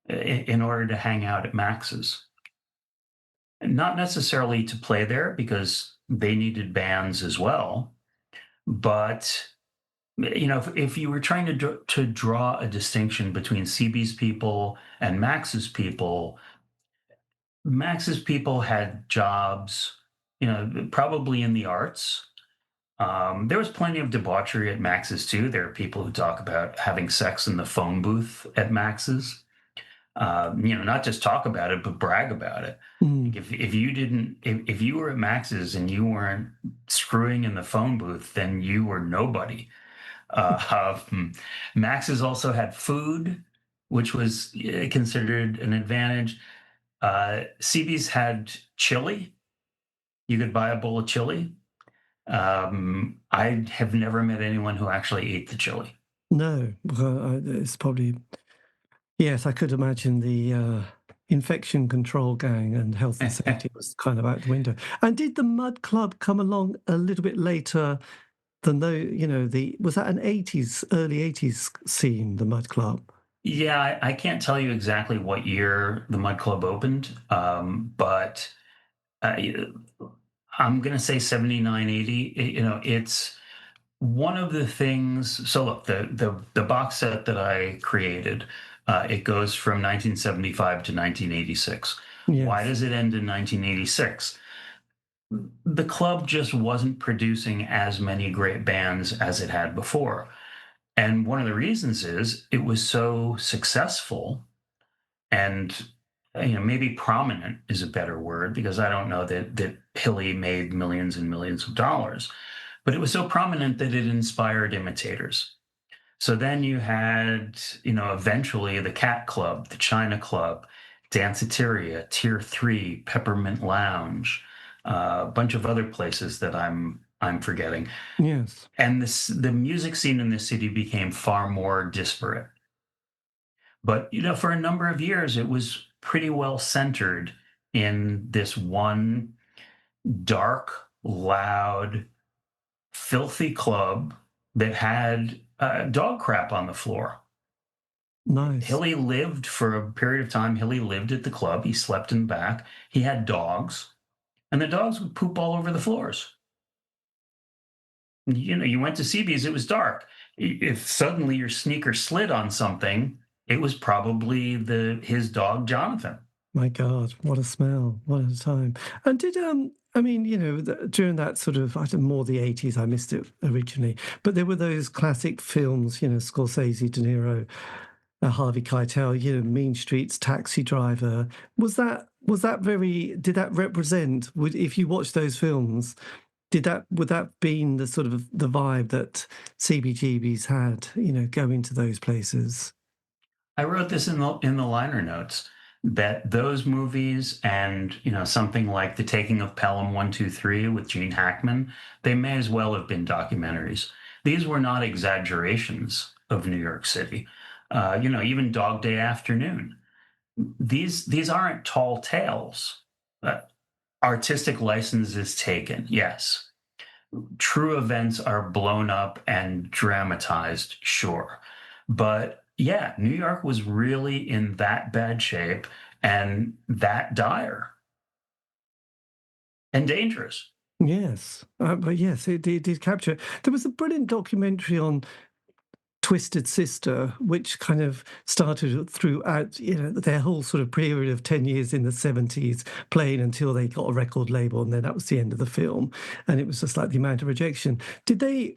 in order to hang out at Max's. Not necessarily to play there because they needed bands as well, but if you were trying to draw a distinction between CB's people and Max's people had jobs, probably in the arts. There was plenty of debauchery at Max's too. There are people who talk about having sex in the phone booth at Max's. Not just talk about it, but brag about it. Mm. If you were at Max's and you weren't screwing in the phone booth, then you were nobody. Max's also had food, which was considered an advantage. CB's had chili. You could buy a bowl of chili. I have never met anyone who actually ate the chili. No, it's probably... Yes, I could imagine the infection control gang and health and safety was kind of out the window. And did the Mud Club come along a little bit later than was that an early 80s scene, the Mud Club? Yeah, I can't tell you exactly what year the Mud Club opened, but I'm going to say 79, 80. It's one of the things. So look, the box set that I created, it goes from 1975 to 1986. Yes. Why does it end in 1986? The club just wasn't producing as many great bands as it had before. And one of the reasons is it was so successful and maybe prominent is a better word, because I don't know that Hilly made millions and millions of dollars, but it was so prominent that it inspired imitators. So then you had, eventually the Cat Club, the China Club, Danceteria, Tier 3, Peppermint Lounge, a bunch of other places that I'm forgetting. Yes. And the music scene in the city became far more disparate. But, for a number of years, it was pretty well centered in this one dark, loud, filthy club that had dog crap on the floor. Nice. Hilly lived for a period of time. Hilly lived at the club. He slept in the back. He had dogs, and the dogs would poop all over the floors. You went to CB's, it was dark. If suddenly your sneaker slid on something, it was probably his dog, Jonathan. My God, what a smell. What a time. And did, during that sort of, I don't know, more the 80s, I missed it originally, but there were those classic films, Scorsese, De Niro, Harvey Keitel, Mean Streets, Taxi Driver. Did that represent, if you watch those films, would that been the sort of the vibe that CBGB's had, going to those places? I wrote this in the liner notes, that those movies and, something like The Taking of Pelham 123 with Gene Hackman, they may as well have been documentaries. These were not exaggerations of New York City. Even Dog Day Afternoon. These aren't tall tales. Artistic license is taken, yes. True events are blown up and dramatized, sure. But yeah, New York was really in that bad shape and that dire and dangerous. Yes, but yes, it did capture it. There was a brilliant documentary on Twisted Sister, which kind of started throughout, their whole sort of period of 10 years in the 70s, playing until they got a record label, and then that was the end of the film. And it was just like the amount of rejection. Did they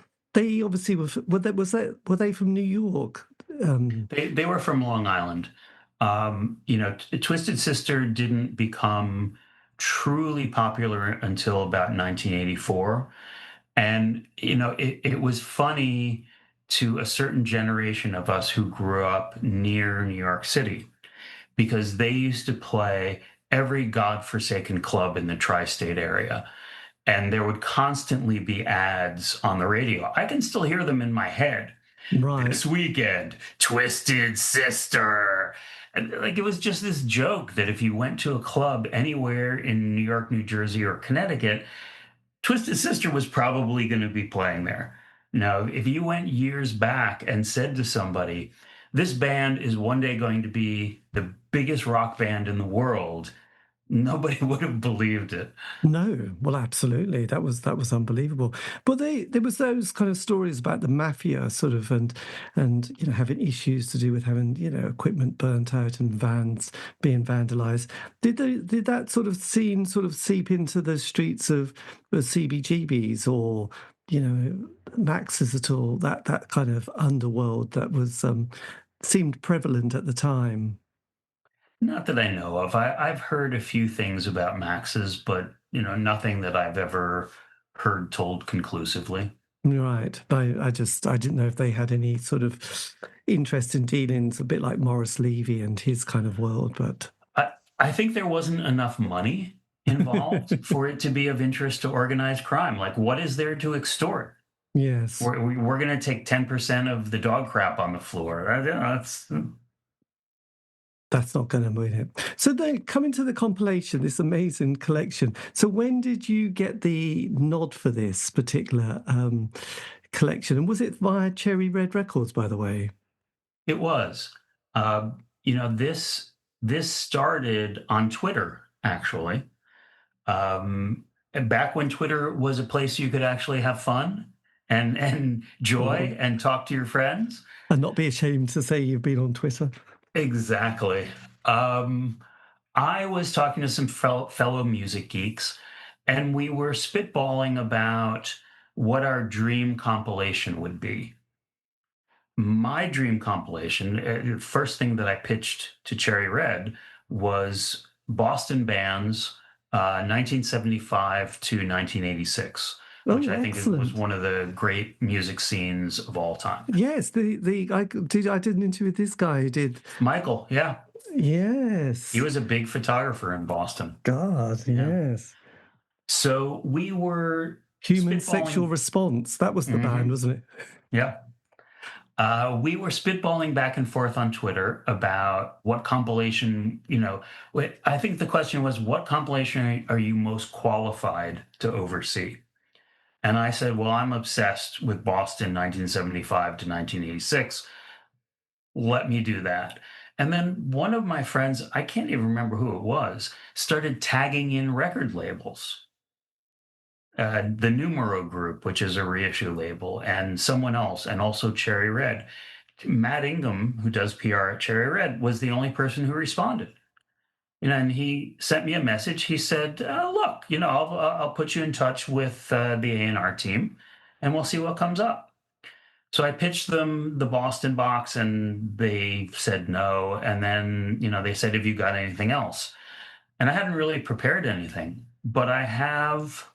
obviously were they from New York? They were from Long Island. Twisted Sister didn't become truly popular until about 1984. And, it was funny to a certain generation of us who grew up near New York City because they used to play every godforsaken club in the tri-state area. And there would constantly be ads on the radio. I can still hear them in my head. Right. This weekend, Twisted Sister. And like it was just this joke that if you went to a club anywhere in New York, New Jersey, or Connecticut, Twisted Sister was probably going to be playing there. Now, if you went years back and said to somebody, this band is one day going to be the biggest rock band in the world, nobody would have believed it. No, well, absolutely. That was unbelievable. But there was those kind of stories about the mafia sort of and having issues to do with having equipment burnt out and vans being vandalized. Did that sort of scene sort of seep into the streets of the CBGBs or Max's at all? That kind of underworld that was seemed prevalent at the time. Not that I know of. I've heard a few things about Max's, but nothing that I've ever heard told conclusively. Right. I didn't know if they had any sort of interest in dealings, a bit like Morris Levy and his kind of world, but I think there wasn't enough money involved for it to be of interest to organized crime. Like, what is there to extort? yes. We're going to take 10% of the dog crap on the floor. That's not going to win it. So then coming to the compilation, this amazing collection. So when did you get the nod for this particular collection? And was it via Cherry Red Records, by the way? It was. This started on Twitter, actually. Back when Twitter was a place you could actually have fun and joy and talk to your friends. And not be ashamed to say you've been on Twitter. Exactly. I was talking to some fellow music geeks, and we were spitballing about what our dream compilation would be. My dream compilation, first thing that I pitched to Cherry Red was Boston bands, 1975 to 1986. Which I think was one of the great music scenes of all time. Yes, I did an interview with this guy who did Michael, yeah. Yes. He was a big photographer in Boston. God, yes. So we were Human Sexual Response. That was the band, wasn't it? Yeah. We were spitballing back and forth on Twitter about what compilation, I think the question was, what compilation are you most qualified to oversee? And I said, well, I'm obsessed with Boston 1975 to 1986. Let me do that. And then one of my friends, I can't even remember who it was, started tagging in record labels. The Numero Group, which is a reissue label, and someone else, and also Cherry Red. Matt Ingham, who does PR at Cherry Red, was the only person who responded. And he sent me a message. He said, look, I'll put you in touch with the A&R team, and we'll see what comes up. So I pitched them the Boston box, and they said no. And then, they said, have you got anything else? And I hadn't really prepared anything, but I have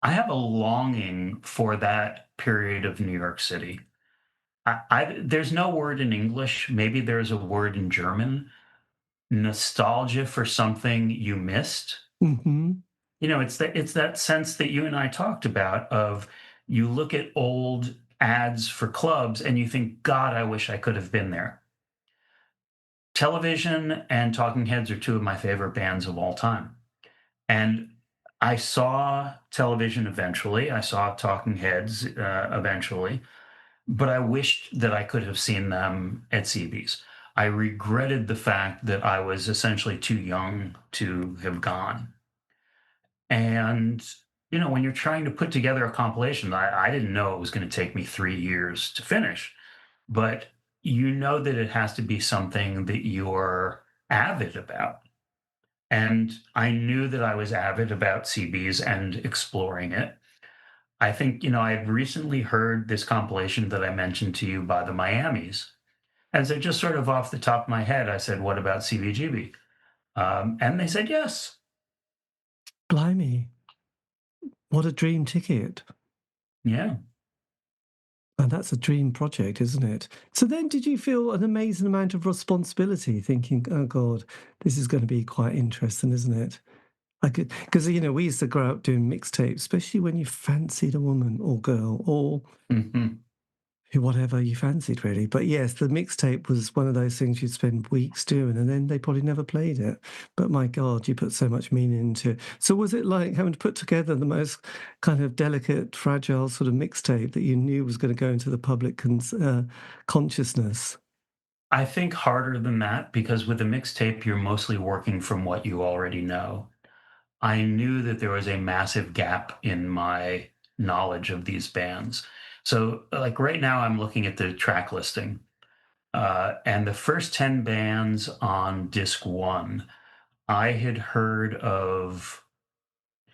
a longing for that period of New York City. There's no word in English. Maybe there's a word in German. Nostalgia for something you missed. Mm-hmm. It's that sense that you and I talked about of you look at old ads for clubs and you think, God, I wish I could have been there. Television and Talking Heads are two of my favorite bands of all time. And I saw Television eventually. I saw Talking Heads eventually. But I wished that I could have seen them at CB's. I regretted the fact that I was essentially too young to have gone. And, when you're trying to put together a compilation, I didn't know it was going to take me 3 years to finish, but that it has to be something that you're avid about. And I knew that I was avid about CBs and exploring it. I think, I had recently heard this compilation that I mentioned to you by the Miamis. And so just sort of off the top of my head, I said, what about CBGB? And they said, yes. Blimey. What a dream ticket. Yeah. And that's a dream project, isn't it? So then did you feel an amazing amount of responsibility thinking, oh God, this is going to be quite interesting, isn't it? I could, because, we used to grow up doing mixtapes, especially when you fancied a woman or girl or Hmm. whatever you fancied, really. But yes, the mixtape was one of those things you'd spend weeks doing, and then they probably never played it. But my God, you put so much meaning into it. So was it like having to put together the most kind of delicate, fragile sort of mixtape that you knew was going to go into the public consciousness? I think harder than that, because with a mixtape, you're mostly working from what you already know. I knew that there was a massive gap in my knowledge of these bands. So, like right now, I'm looking at the track listing, and the first 10 bands on disc one, I had heard of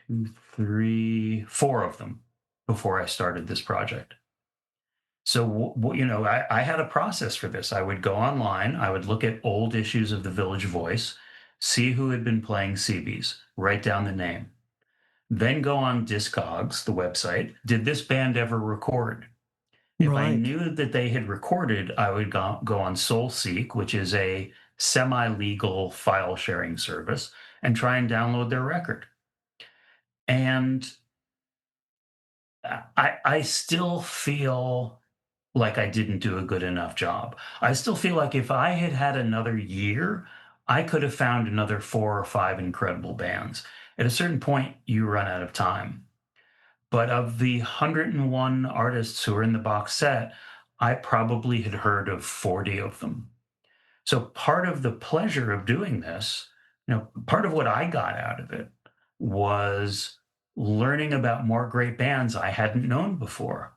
two, three, four of them before I started this project. So, I had a process for this. I would go online, I would look at old issues of the Village Voice, see who had been playing CBs, write down the name, then go on Discogs, the website. Did this band ever record? If I Right. knew that they had recorded, I would go on SoulSeek, which is a semi-legal file sharing service, and try and download their record. And I still feel like I didn't do a good enough job. I still feel like if I had had another year, I could have found another 4 or 5 incredible bands. At a certain point, you run out of time. But of the 101 artists who are in the box set, I probably had heard of 40 of them. So part of the pleasure of doing this, part of what I got out of it was learning about more great bands I hadn't known before.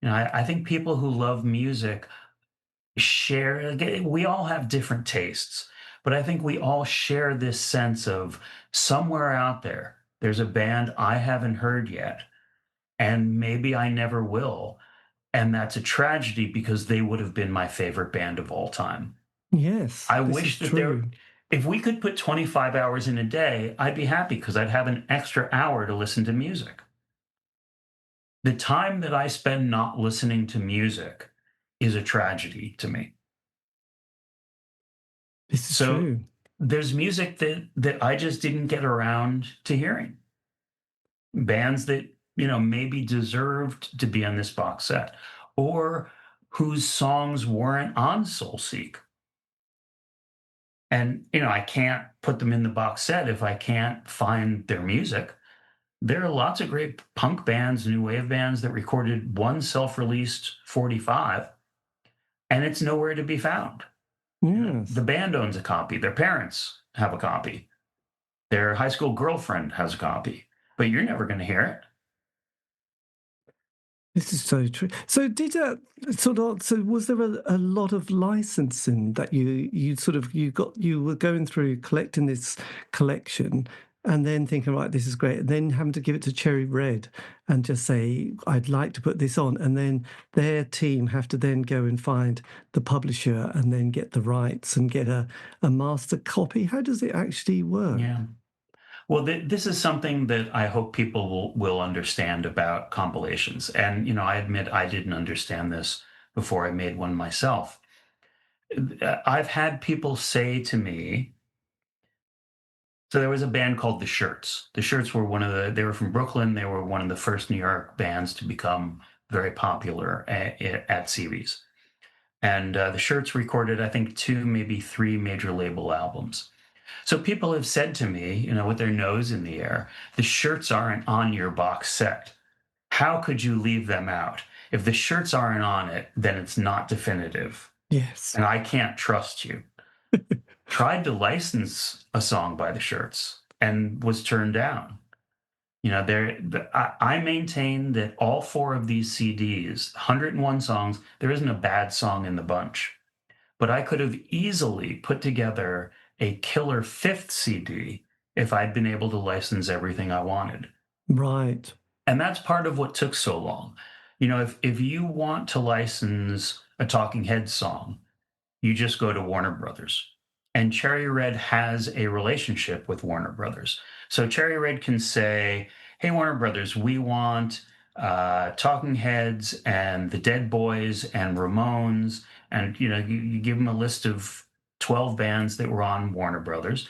I think people who love music share, we all have different tastes, but I think we all share this sense of somewhere out there, there's a band I haven't heard yet, and maybe I never will. And that's a tragedy because they would have been my favorite band of all time. Yes, I this is wish that true. if we could put 25 hours in a day, I'd be happy because I'd have an extra hour to listen to music. The time that I spend not listening to music is a tragedy to me. This is So true. there's music that I just didn't get around to hearing. Bands that, maybe deserved to be on this box set, or whose songs weren't on SoulSeek. And, I can't put them in the box set if I can't find their music. There are lots of great punk bands, new wave bands that recorded one self-released 45, and it's nowhere to be found. The Yes. band owns a copy, their parents have a copy, their high school girlfriend has a copy, but you're never going to hear it. This is so true. So did so was there a lot of licensing that you were going through collecting this collection and then thinking, right, this is great, and then having to give it to Cherry Red and just say, I'd like to put this on, and then their team have to then go and find the publisher and then get the rights and get a master copy? How does it actually work? Yeah. Well, this is something that I hope people will understand about compilations. And, I admit I didn't understand this before I made one myself. I've had people say to me, so there was a band called The Shirts. The Shirts were they were from Brooklyn. They were one of the first New York bands to become very popular at CBs. And The Shirts recorded, I think, 2, maybe 3 major label albums. So people have said to me, with their nose in the air, the Shirts aren't on your box set. How could you leave them out? If the Shirts aren't on it, then it's not definitive. Yes. And I can't trust you. Tried to license a song by the Shirts and was turned down. I maintain that all four of these CDs, 101 songs, there isn't a bad song in the bunch. But I could have easily put together a killer fifth CD if I'd been able to license everything I wanted. Right. And that's part of what took so long. If you want to license a Talking Heads song, you just go to Warner Brothers. And Cherry Red has a relationship with Warner Brothers. So Cherry Red can say, hey, Warner Brothers, we want Talking Heads and the Dead Boys and Ramones. And, you give them a list of 12 bands that were on Warner Brothers.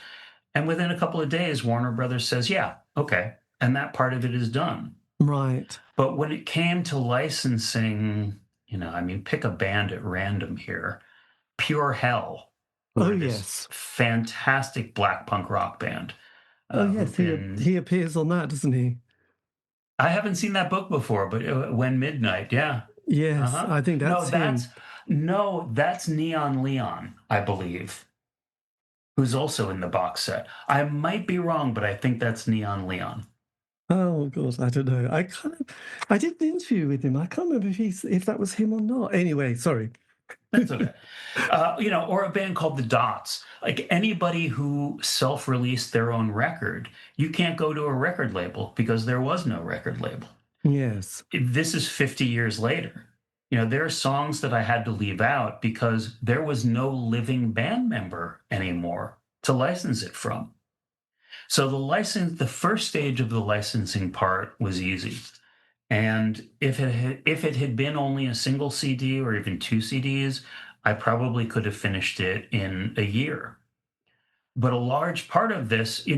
And within a couple of days, Warner Brothers says, yeah, okay. And that part of it is done. Right. But when it came to licensing, pick a band at random here. Pure Hell. Oh, yes. Fantastic black punk rock band. Oh, yes. He appears on that, doesn't he? I haven't seen that book before, but When Midnight, yeah. Yes, I think that's him. That's Neon Leon, I believe, who's also in the box set. I might be wrong, but I think that's Neon Leon. Oh, God, I don't know. I did an interview with him. I can't remember if that was him or not. Anyway, sorry. That's okay. Or a band called The Dots. Like anybody who self-released their own record, you can't go to a record label because there was no record label. Yes. This is 50 years later. There are songs that I had to leave out because there was no living band member anymore to license it from. So the first stage of the licensing part was easy. And if it had been only a single CD or even two CDs, I probably could have finished it in a year. But a large part of this, let's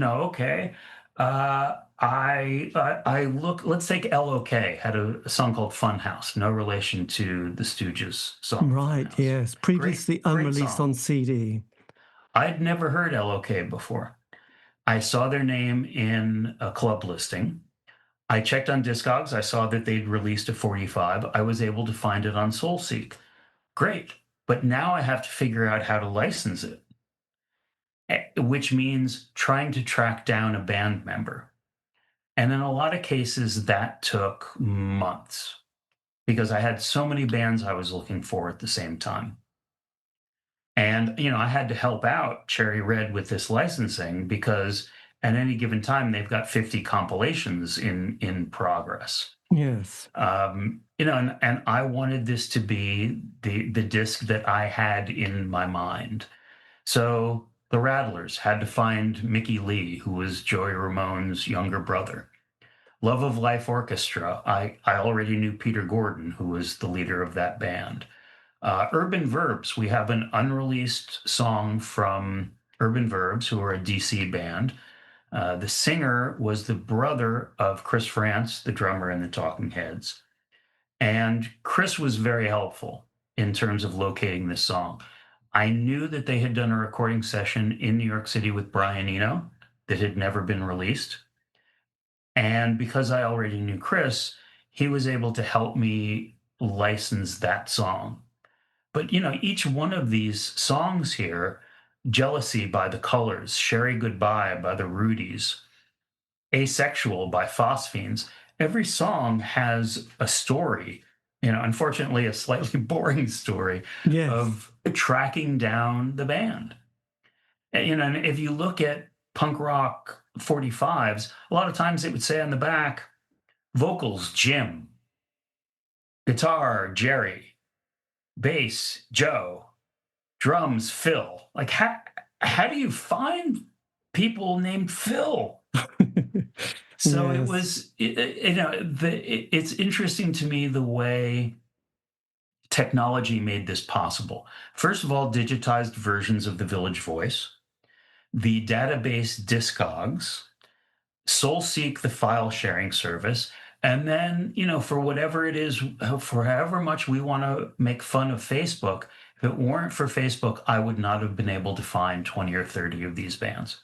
take LOK, had a song called Funhouse, no relation to the Stooges song. Right, Funhouse. yes. Previously unreleased on CD. I'd never heard LOK before. I saw their name in a club listing. I checked on Discogs. I saw that they'd released a 45. I was able to find it on SoulSeek. Great. But now I have to figure out how to license it, which means trying to track down a band member. And in a lot of cases, that took months because I had so many bands I was looking for at the same time. And, I had to help out Cherry Red with this licensing because at any given time, they've got 50 compilations in progress. Yes. And I wanted this to be the disc that I had in my mind. So the Rattlers had to find Mickey Lee, who was Joey Ramone's younger brother. Love of Life Orchestra, I already knew Peter Gordon, who was the leader of that band. Urban Verbs, we have an unreleased song from Urban Verbs, who are a DC band. The singer was the brother of Chris France, the drummer in the Talking Heads. And Chris was very helpful in terms of locating this song. I knew that they had done a recording session in New York City with Brian Eno that had never been released. And because I already knew Chris, he was able to help me license that song. But, each one of these songs here, Jealousy by the Colors, Sherry Goodbye by the Rudies, Asexual by Phosphines, every song has a story, unfortunately a slightly boring story of tracking down the band. And if you look at punk rock 45s, a lot of times it would say on the back, vocals, Jim, guitar, Jerry, bass, Joe, drums, Phil. Like, how do you find people named Phil? So yes. It was, it's interesting to me the way technology made this possible. First of all, digitized versions of the Village Voice, the database Discogs, SoulSeek, the file sharing service, and then, for whatever it is, for however much we want to make fun of Facebook, if it weren't for Facebook, I would not have been able to find 20 or 30 of these bands.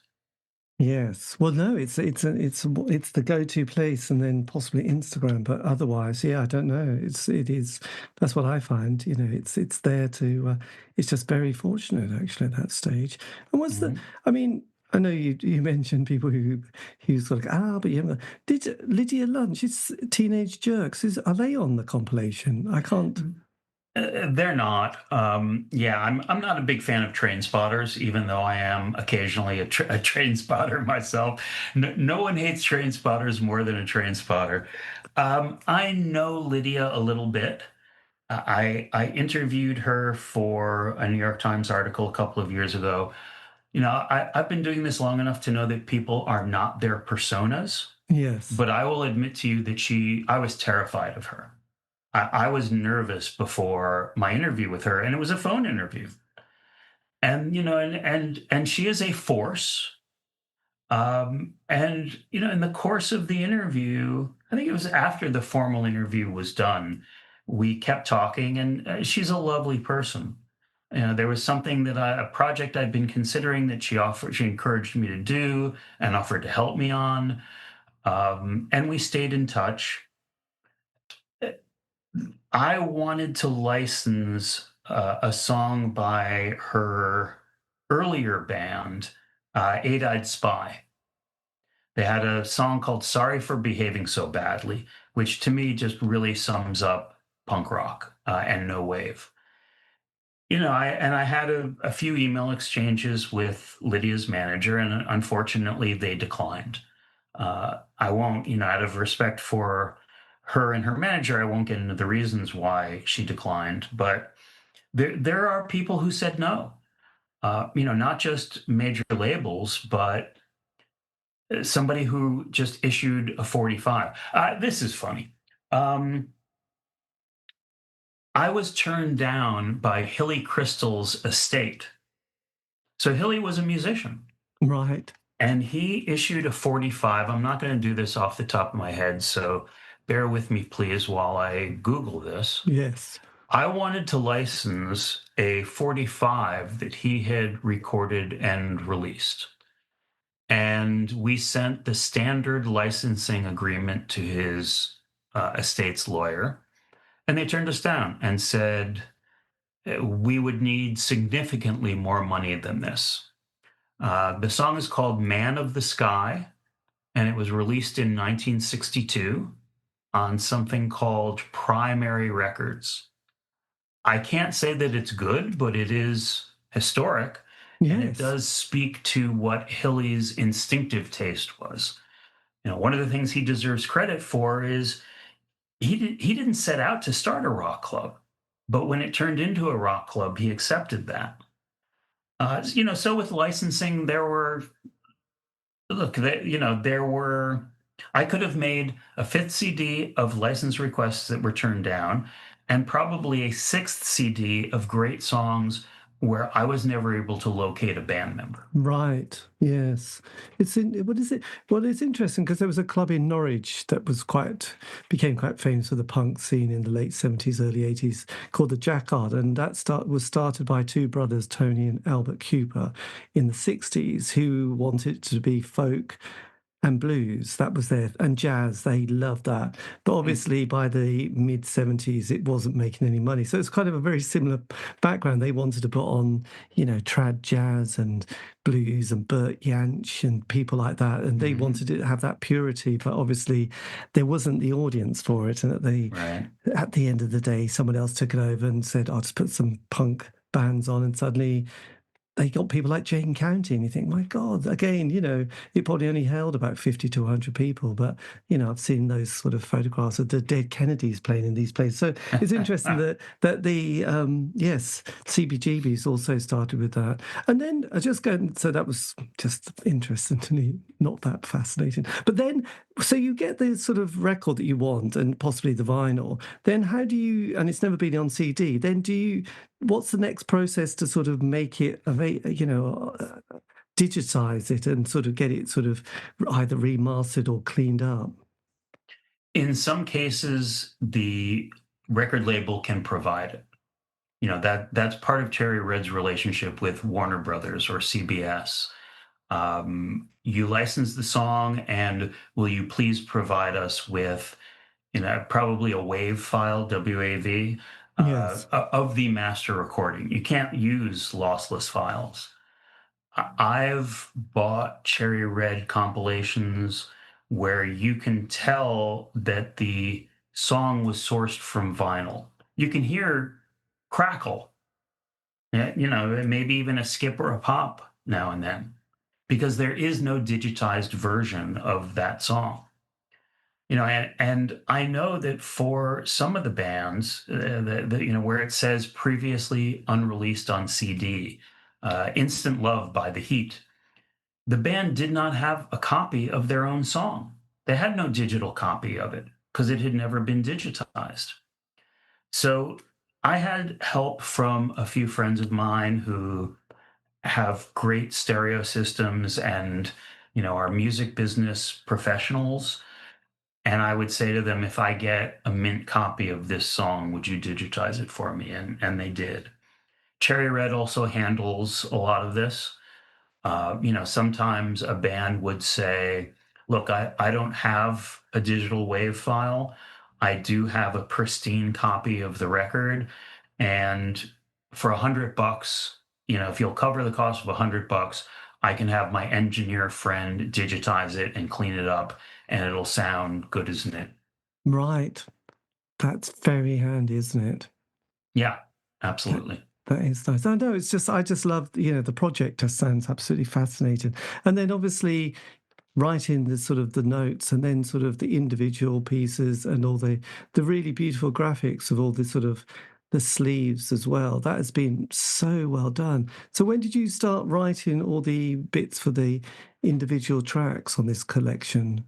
Yes. Well, no, it's the go-to place, and then possibly Instagram. But otherwise, I don't know. It is. That's what I find. It's there to. It's just very fortunate, actually, at that stage. And I know you mentioned people who sort of, but you haven't. Did Lydia Lunch, is Teenage Jerks, are they on the compilation? I can't. They're not. Yeah, I'm not a big fan of train spotters, even though I am occasionally a train spotter myself. No one hates train spotters more than a train spotter. I know Lydia a little bit. I interviewed her for a New York Times article a couple of years ago. I've been doing this long enough to know that people are not their personas, Yes. but I will admit to you that I was terrified of her. I was nervous before my interview with her, and it was a phone interview. And and she is a force. And in the course of the interview, I think it was after the formal interview was done, we kept talking, and she's a lovely person. There was something a project I'd been considering that she encouraged me to do and offered to help me on. And we stayed in touch. I wanted to license a song by her earlier band, Eight-Eyed Spy. They had a song called Sorry for Behaving So Badly, which to me just really sums up punk rock and no wave. I had a few email exchanges with Lydia's manager, and unfortunately they declined. I won't, out of respect for her and her manager, I won't get into the reasons why she declined, but there are people who said no. Not just major labels, but somebody who just issued a 45. This is funny. I was turned down by Hilly Kristal's estate. So Hilly was a musician. Right. And he issued a 45. I'm not going to do this off the top of my head, so bear with me, please, while I Google this. Yes. I wanted to license a 45 that he had recorded and released. And we sent the standard licensing agreement to his estate's lawyer, and they turned us down and said, we would need significantly more money than this. The song is called Man of the Sky, and it was released in 1962 on something called Primary Records. I can't say that it's good, but it is historic. Yes. And it does speak to what Hilly's instinctive taste was. One of the things he deserves credit for is he didn't set out to start a rock club, but when it turned into a rock club, he accepted that. So with licensing, there were I could have made a fifth CD of license requests that were turned down, and probably a sixth CD of great songs where I was never able to locate a band member. Right. Yes. What is it? Well, it's interesting because there was a club in Norwich that became quite famous for the punk scene in the late 70s, early 80s, called the Jacquard, and that was started by two brothers, Tony and Albert Cooper, in the 60s, who wanted to be folk and blues. That was and jazz. They loved that. But obviously by the mid 70s, it wasn't making any money. So it's kind of a very similar background. They wanted to put on, trad jazz and blues and Burt Jansch and people like that. And they wanted to have that purity, but obviously there wasn't the audience for it. And at the end of the day, someone else took it over and said, I'll just put some punk bands on, and suddenly they got people like Jane County, and you think, my God, again, it probably only held about 50 to 100 people, but, I've seen those sort of photographs of the dead Kennedys playing in these places. So it's interesting that the, CBGB's also started with that. And then so that was just interesting to me, not that fascinating. But then, so you get the sort of record that you want and possibly the vinyl, then how do you, and it's never been on CD, then what's the next process to sort of make it, digitize it and sort of get it sort of either remastered or cleaned up? In some cases, the record label can provide it. That's part of Cherry Red's relationship with Warner Brothers or CBS. You license the song, and will you please provide us with, probably a WAV file, WAV, Yes. of the master recording. You can't use lossless files. I've bought Cherry Red compilations where you can tell that the song was sourced from vinyl. You can hear crackle, maybe even a skip or a pop now and then, because there is no digitized version of that song. And I know that for some of the bands, where it says previously unreleased on CD, Instant Love by The Heat, the band did not have a copy of their own song. They had no digital copy of it because it had never been digitized. So I had help from a few friends of mine who have great stereo systems and, are music business professionals. And I would say to them, if I get a mint copy of this song, would you digitize it for me? And they did. Cherry Red also handles a lot of this. Sometimes a band would say, look, I don't have a digital wave file. I do have a pristine copy of the record. And for $100, if you'll cover the cost of $100, I can have my engineer friend digitize it and clean it up, and it'll sound good as new. Right. That's very handy, isn't it? Yeah, absolutely. That is nice. I know, I just love, the project just sounds absolutely fascinating. And then obviously writing the sort of the notes and then sort of the individual pieces and all the really beautiful graphics of all the sort of the sleeves as well. That has been so well done. So when did you start writing all the bits for the individual tracks on this collection?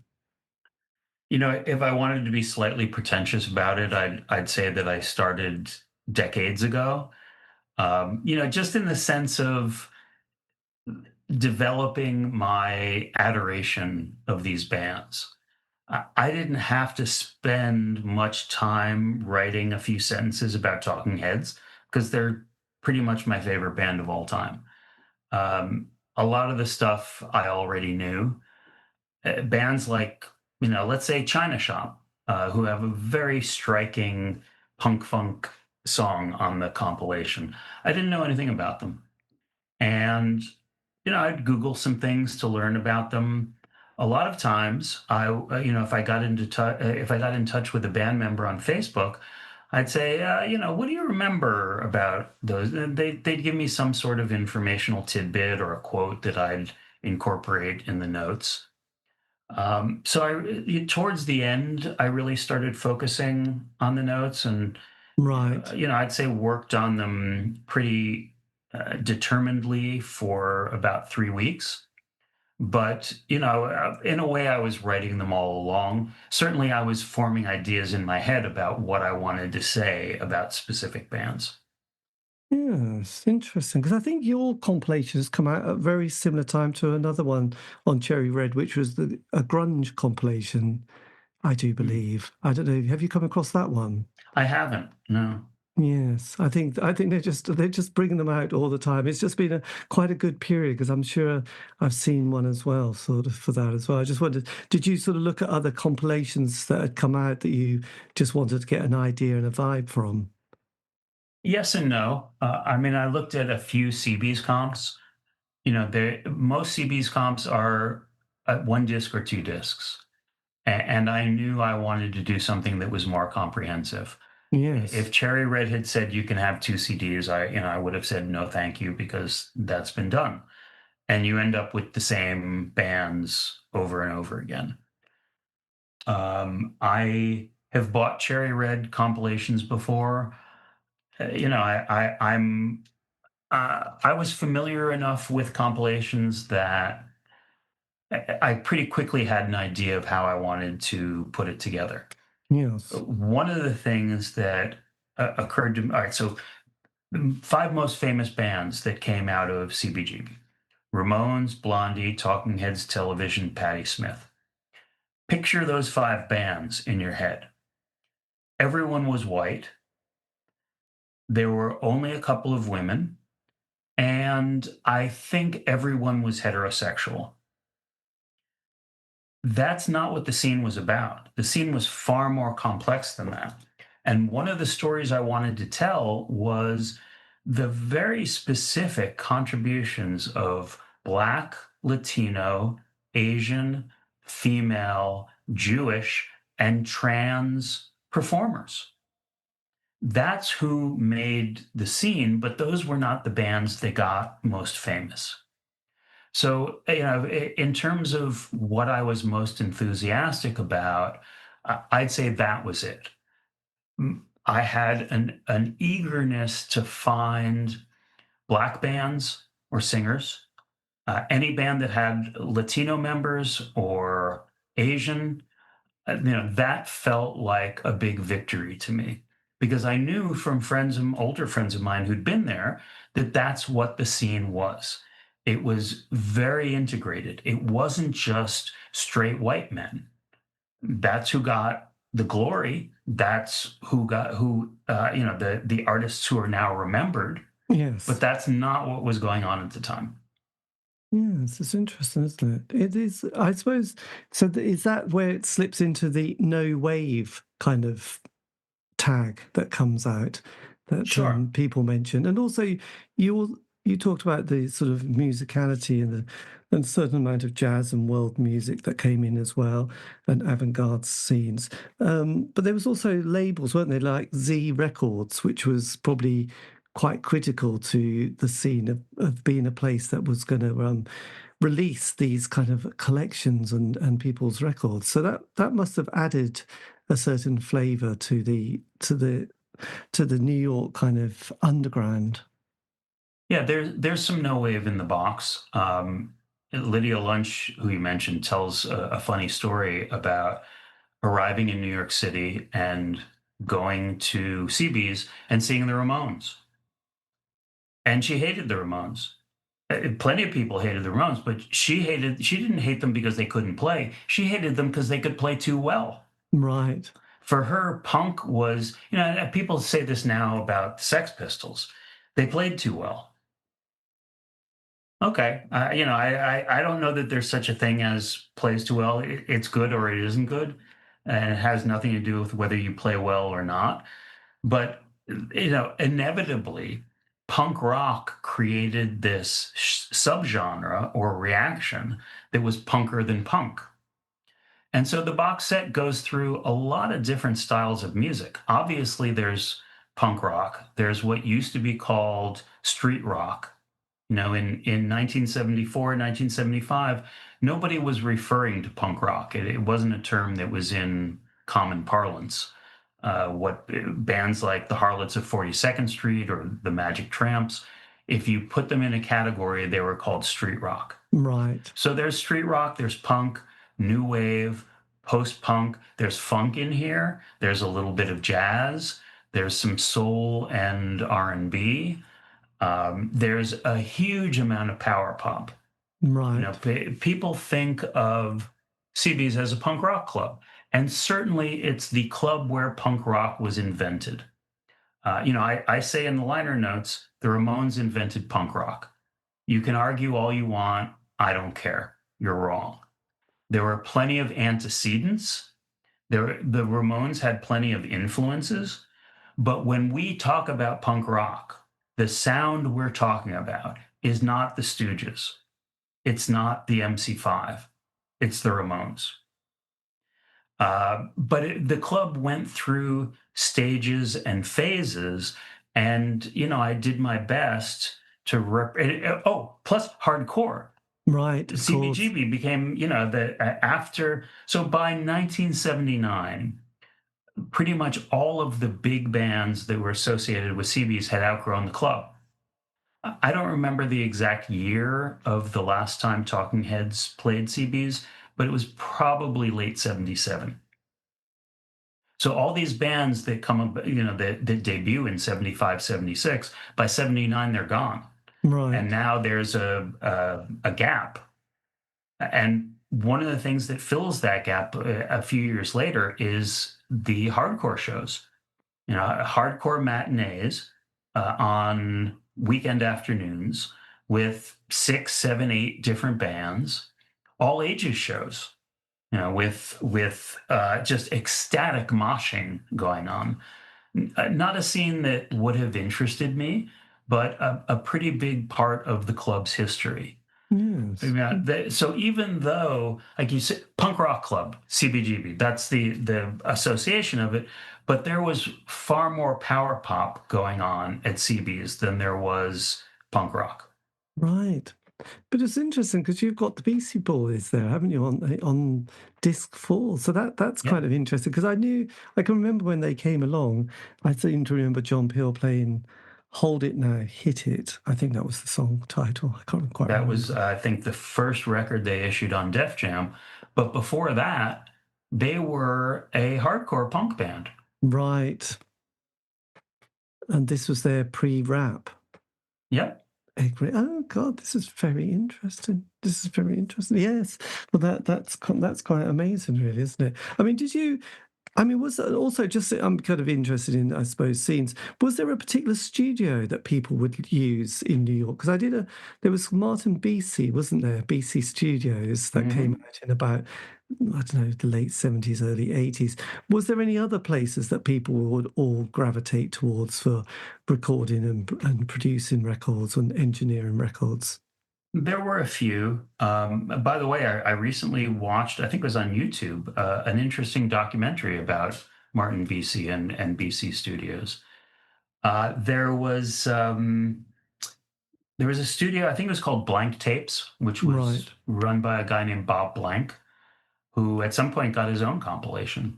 If I wanted to be slightly pretentious about it, I'd say that I started decades ago. Just in the sense of developing my adoration of these bands. I didn't have to spend much time writing a few sentences about Talking Heads because they're pretty much my favorite band of all time. A lot of the stuff I already knew. Bands like, let's say China Shop, who have a very striking punk funk song on the compilation. I didn't know anything about them. And, I'd Google some things to learn about them. A lot of times, if I got if I got in touch with a band member on Facebook, I'd say, what do you remember about those? And they'd give me some sort of informational tidbit or a quote that I'd incorporate in the notes. Towards the end, I really started focusing on the notes and, Right. I'd say worked on them pretty determinedly for about 3 weeks. But, in a way, I was writing them all along. Certainly, I was forming ideas in my head about what I wanted to say about specific bands. Yes, interesting. Because I think your compilation has come out at a very similar time to another one on Cherry Red, which was a grunge compilation, I do Mm. believe. I don't know. Have you come across that one? I haven't, no. Yes, I think they're just bringing them out all the time. It's just been quite a good period because I'm sure I've seen one as well, sort of for that as well. I just wondered, did you sort of look at other compilations that had come out that you just wanted to get an idea and a vibe from? Yes and no. I looked at a few CB's comps. Most CB's comps are one disc or two discs. And I knew I wanted to do something that was more comprehensive. Yes. If Cherry Red had said you can have two CDs, I would have said no, thank you, because that's been done, and you end up with the same bands over and over again. I have bought Cherry Red compilations before. I was familiar enough with compilations that I pretty quickly had an idea of how I wanted to put it together. Yes. One of the things that occurred to me, all right, so the five most famous bands that came out of CBGB: Ramones, Blondie, Talking Heads, Television, Patti Smith. Picture those five bands in your head. Everyone was white. There were only a couple of women. And I think everyone was heterosexual. That's not what the scene was about. The scene was far more complex than that. And one of the stories I wanted to tell was the very specific contributions of Black, Latino, Asian, female, Jewish, and trans performers. That's who made the scene, but those were not the bands that got most famous. So, in terms of what I was most enthusiastic about, I'd say that was it. I had an eagerness to find Black bands or singers, any band that had Latino members or Asian, that felt like a big victory to me because I knew from older friends of mine who'd been there, that that's what the scene was. It was very integrated. It wasn't just straight white men. That's who got the glory. That's the artists who are now remembered. Yes. But that's not what was going on at the time. Yes, it's interesting, isn't it? It is, I suppose. So, is that where it slips into the no wave kind of tag that comes out that Sure. people mention? And also, you talked about the sort of musicality and a certain amount of jazz and world music that came in as well, and avant-garde scenes. But there was also labels, weren't there, like Z Records, which was probably quite critical to the scene of being a place that was going to release these kind of collections and people's records. So that must have added a certain flavour to the New York kind of underground. Yeah, there's some no wave in the box. Lydia Lunch, who you mentioned, tells a funny story about arriving in New York City and going to CB's and seeing the Ramones. And she hated the Ramones. Plenty of people hated the Ramones, but she didn't hate them because they couldn't play. She hated them because they could play too well. Right. For her, punk was, people say this now about the Sex Pistols. They played too well. Okay. I don't know that there's such a thing as plays too well. It's good or it isn't good. And it has nothing to do with whether you play well or not. But, inevitably, punk rock created this subgenre or reaction that was punker than punk. And so the box set goes through a lot of different styles of music. Obviously, there's punk rock. There's what used to be called street rock. In 1974, 1975, nobody was referring to punk rock. It wasn't a term that was in common parlance. What bands like the Harlots of 42nd Street or the Magic Tramps, if you put them in a category, they were called street rock. Right. So there's street rock, there's punk, new wave, post-punk. There's funk in here. There's a little bit of jazz. There's some soul and R&B. There's a huge amount of power pop. Right. People think of CB's as a punk rock club, and certainly it's the club where punk rock was invented. I say in the liner notes, the Ramones invented punk rock. You can argue all you want. I don't care. You're wrong. There were plenty of antecedents. The Ramones had plenty of influences. But when we talk about punk rock, the sound we're talking about is not the Stooges. It's not the MC5. It's the Ramones. But the club went through stages and phases, and I did my best to plus hardcore. Right. CBGB became, so by 1979, pretty much all of the big bands that were associated with CB's had outgrown the club. I don't remember the exact year of the last time Talking Heads played CB's, but it was probably late 77. So all these bands that come up, that debut in 75, 76, by 79, they're gone. Right. And now there's a gap. And one of the things that fills that gap a few years later is the hardcore shows, hardcore matinees on weekend afternoons with 6, 7, 8 different bands, all ages shows, with just ecstatic moshing going on. Not a scene that would have interested me, but a pretty big part of the club's history. Yeah. Yeah. So even though, like you said, punk rock club, CBGB, that's the association of it, but there was far more power pop going on at CB's than there was punk rock. Right. But it's interesting because you've got the Beastie Boys there, haven't you, on disc 4? So that's Yeah. kind of interesting because I can remember when they came along. I seem to remember John Peel playing "Hold It Now, Hit It." I think that was the song title. I can't quite That remember. was, I think, the first record they issued on Def Jam. But before that, they were a hardcore punk band. Right. And this was their pre-rap. Yep. Oh God, this is very interesting. This is very interesting. Yes, well, that's quite amazing, really, isn't it? I mean, was there also just I'm kind of interested in, I suppose, scenes. Was there a particular studio that people would use in New York? Because there was Martin BC, wasn't there? BC Studios that came out in about, I don't know, the late 70s, early 80s. Was there any other places that people would all gravitate towards for recording and producing records and engineering records? There were a few. By the way, I recently watched, I think it was on YouTube, an interesting documentary about Martin BC and BC Studios. There was a studio, I think it was called Blank Tapes, which was run by a guy named Bob Blank, who at some point got his own compilation.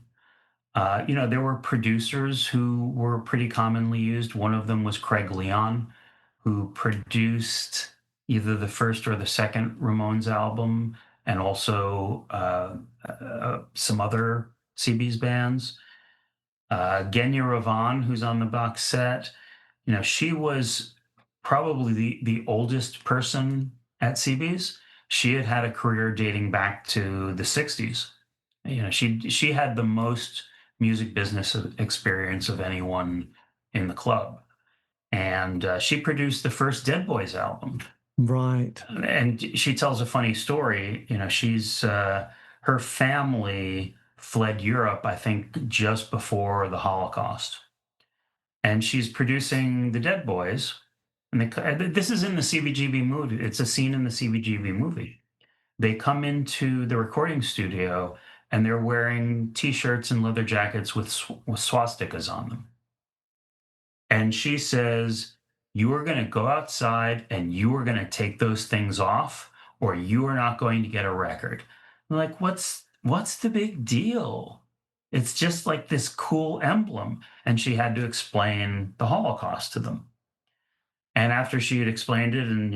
There were producers who were pretty commonly used. One of them was Craig Leon, who produced either the first or the second Ramones album, and also some other CB's bands. Genya Ravan, who's on the box set, she was probably the oldest person at CB's. She had a career dating back to the 60s. She had the most music business experience of anyone in the club. And she produced the first Dead Boys album. Right. And she tells a funny story. Her family fled Europe, I think, just before the Holocaust. And she's producing the Dead Boys. And this is in the CBGB movie. It's a scene in the CBGB movie. They come into the recording studio and they're wearing T-shirts and leather jackets with swastikas on them. And she says, you are going to go outside and you are going to take those things off, or you are not going to get a record. I'm like, what's the big deal? It's just like this cool emblem. And she had to explain the Holocaust to them. And after she had explained it, and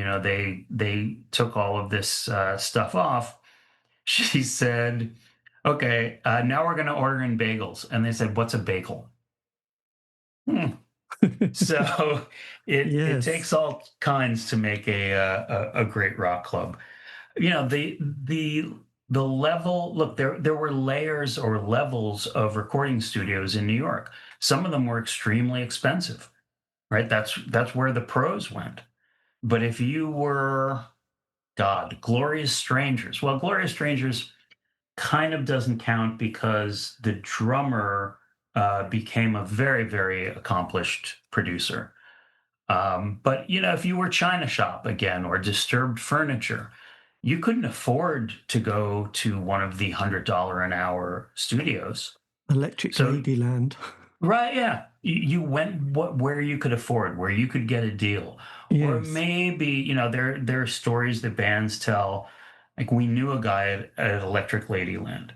they took all of this stuff off, she said, "Okay, now we're going to order in bagels." And they said, "What's a bagel?" So it takes all kinds to make a great rock club. The level. Look, there were layers or levels of recording studios in New York. Some of them were extremely expensive, right? That's where the pros went. But if you were, Glorious Strangers. Well, Glorious Strangers kind of doesn't count because the drummer became a very, very accomplished producer. But if you were China Shop again or Disturbed Furniture, you couldn't afford to go to one of the $100 an hour studios. Electric Ladyland. Right, yeah. You went where you could afford, where you could get a deal. Yes. Or maybe, there are stories that bands tell. Like, we knew a guy at Electric Ladyland,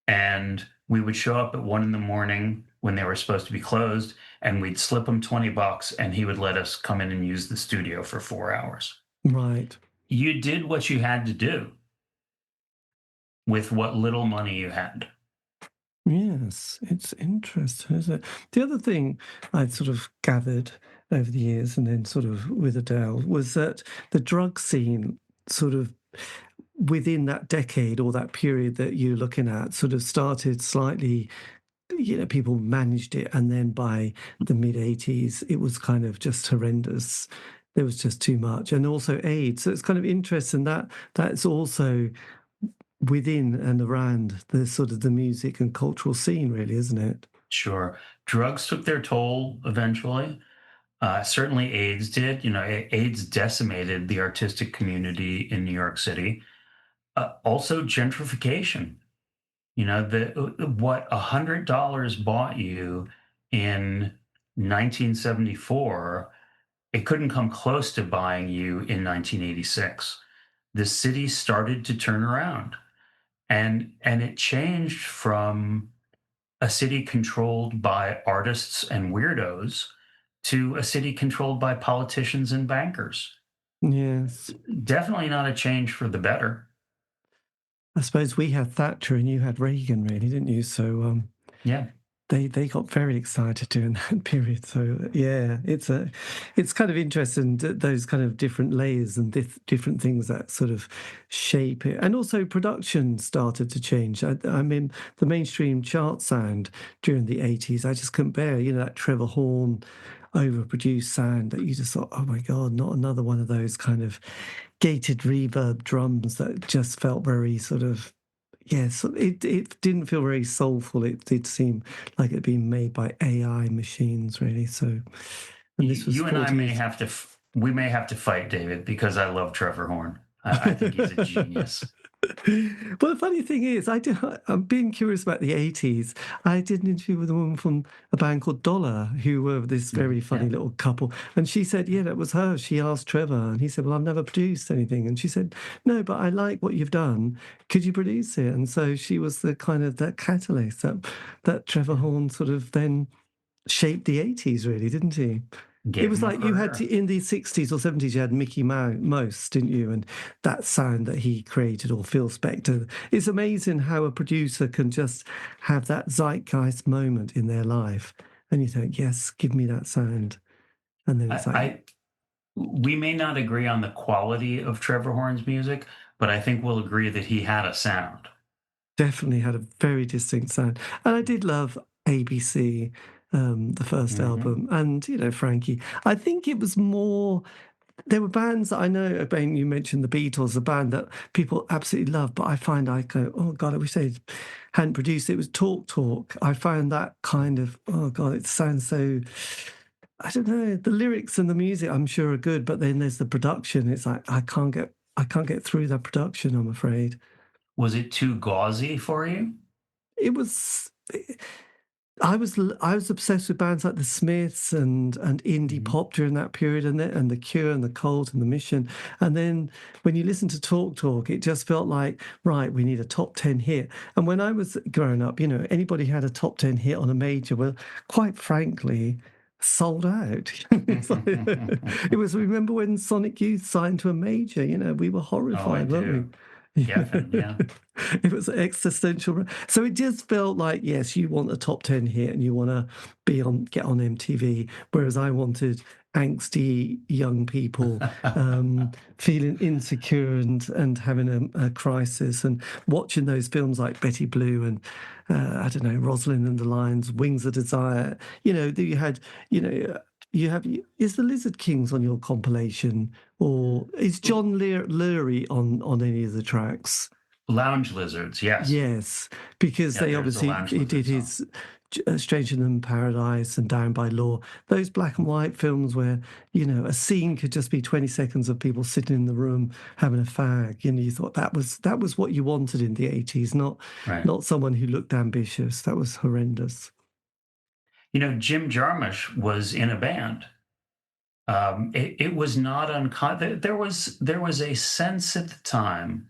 and we would show up at 1 a.m. when they were supposed to be closed, and we'd slip him $20 and he would let us come in and use the studio for 4 hours. Right. You did what you had to do with what little money you had. Yes, it's interesting, isn't it? The other thing I'd sort of gathered over the years and then sort of with Adele was that the drug scene sort of within that decade or that period that you're looking at sort of started slightly, people managed it. And then by the mid 80s, it was kind of just horrendous. There was just too much. And also AIDS. So it's kind of interesting that that's also within and around the sort of the music and cultural scene, really, isn't it? Sure. Drugs took their toll eventually. Certainly AIDS did. AIDS decimated the artistic community in New York City. Also gentrification. What $100 bought you in 1974, it couldn't come close to buying you in 1986. The city started to turn around, and it changed from a city controlled by artists and weirdos to a city controlled by politicians and bankers. Yes. Definitely not a change for the better. I suppose we had Thatcher and you had Reagan, really, didn't you? So Yeah. they got very excited during that period. So yeah, it's kind of interesting those kind of different layers and different things that sort of shape it. And also production started to change. I mean, the mainstream chart sound during the 80s, I just couldn't bear, that Trevor Horn overproduced sound that you just thought, oh my God, not another one of those kind of gated reverb drums that just felt very sort of, yes, it didn't feel very soulful. It did seem like it'd been made by AI machines, really. So, and this was You and I 40 may years. have to, we may have to fight, David, because I love Trevor Horn. I think he's a genius. Well, the funny thing is, I'm being curious about the 80s. I did an interview with a woman from a band called Dollar, who were this very funny Yeah. little couple. And she said, yeah, that was her. She asked Trevor, and he said, well, I've never produced anything. And she said, no, but I like what you've done. Could you produce it? And so she was the kind of that catalyst that Trevor Horn sort of then shaped the 80s, really, didn't he? It Gave was him a like you had career. in the 60s or 70s, you had Mickey Mouse, didn't you? And that sound that he created, or Phil Spector. It's amazing how a producer can just have that zeitgeist moment in their life. And you think, yes, give me that sound. And then it's like, We may not agree on the quality of Trevor Horn's music, but I think we'll agree that he had a sound. definitely had a very distinct sound. And I did love ABC, the first album, and, Frankie. I think it was more. There were bands that I know, Ben, you mentioned the Beatles, a band that people absolutely love, but I find I go, oh God, I wish they hadn't produced it. It was Talk Talk. I found that kind of, oh God, it sounds so, I don't know, the lyrics and the music I'm sure are good, but then there's the production. It's like, I can't get through that production, I'm afraid. Was it too gauzy for you? It was. I was obsessed with bands like the Smiths and indie Mhm. pop during that period, and the Cure and the Cult and the Mission. And then when you listen to Talk Talk, it just felt like, right, we need a top 10 hit. And when I was growing up, anybody had a top 10 hit on a major, well, quite frankly, sold out. It's like, it was. Remember when Sonic Youth signed to a major? We were Oh, I horrified, weren't we? do. Geffen, yeah. It was existential. So it just felt like, yes, you want a top 10 hit and you want to get on MTV, whereas I wanted angsty young people feeling insecure and having a crisis, and watching those films like Betty Blue and I don't know, Rosalind and the Lions, Wings of Desire. You had, is the Lizard Kings on your compilation, or is John Lurie on any of the tracks? Lounge Lizards, yes. Yes, because Yeah, they there's the obviously Lounge he did Lizard song. his Stranger Than Paradise and Down by Law. Those black and white films where a scene could just be 20 seconds of people sitting in the room having a fag. You thought that was what you wanted in the 80s, not Right. not someone who looked ambitious. That was horrendous. Jim Jarmusch was in a band. It was not uncommon. There was a sense at the time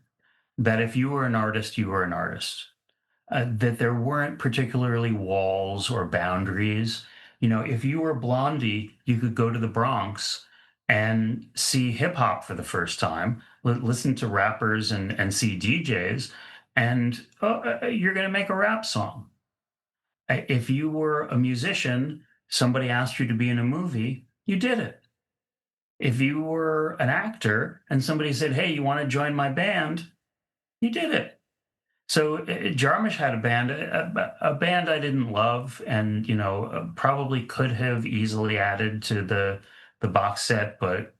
that if you were an artist, you were an artist. That there weren't particularly walls or boundaries. If you were Blondie, you could go to the Bronx and see hip hop for the first time, listen to rappers and see DJs, and you're going to make a rap song. If you were a musician, somebody asked you to be in a movie, you did it. If you were an actor and somebody said, hey, you want to join my band, you did it. So Jarmusch had a band, a band I didn't love, and probably could have easily added to the box set, but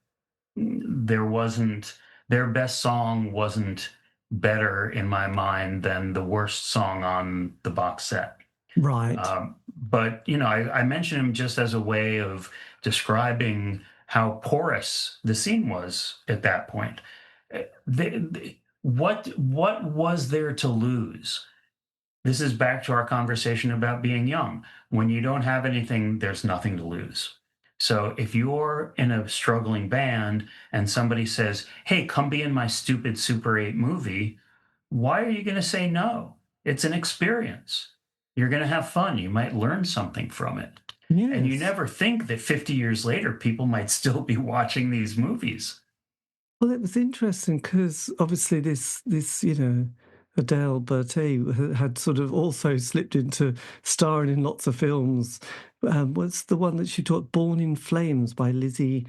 there wasn't. Their best song wasn't better in my mind than the worst song on the box set. Right. But, I mention him just as a way of describing how porous the scene was at that point. What was there to lose? This is back to our conversation about being young. When you don't have anything, there's nothing to lose. So if you're in a struggling band and somebody says, "Hey, come be in my stupid Super 8 movie," why are you going to say no? It's an experience. You're going to have fun. You might learn something from it. And you Yes. never think that 50 years later, people might still be watching these movies. Well, it was interesting because obviously this Adele Berthet had sort of also slipped into starring in lots of films. What's the one that she taught? Born in Flames by Lizzie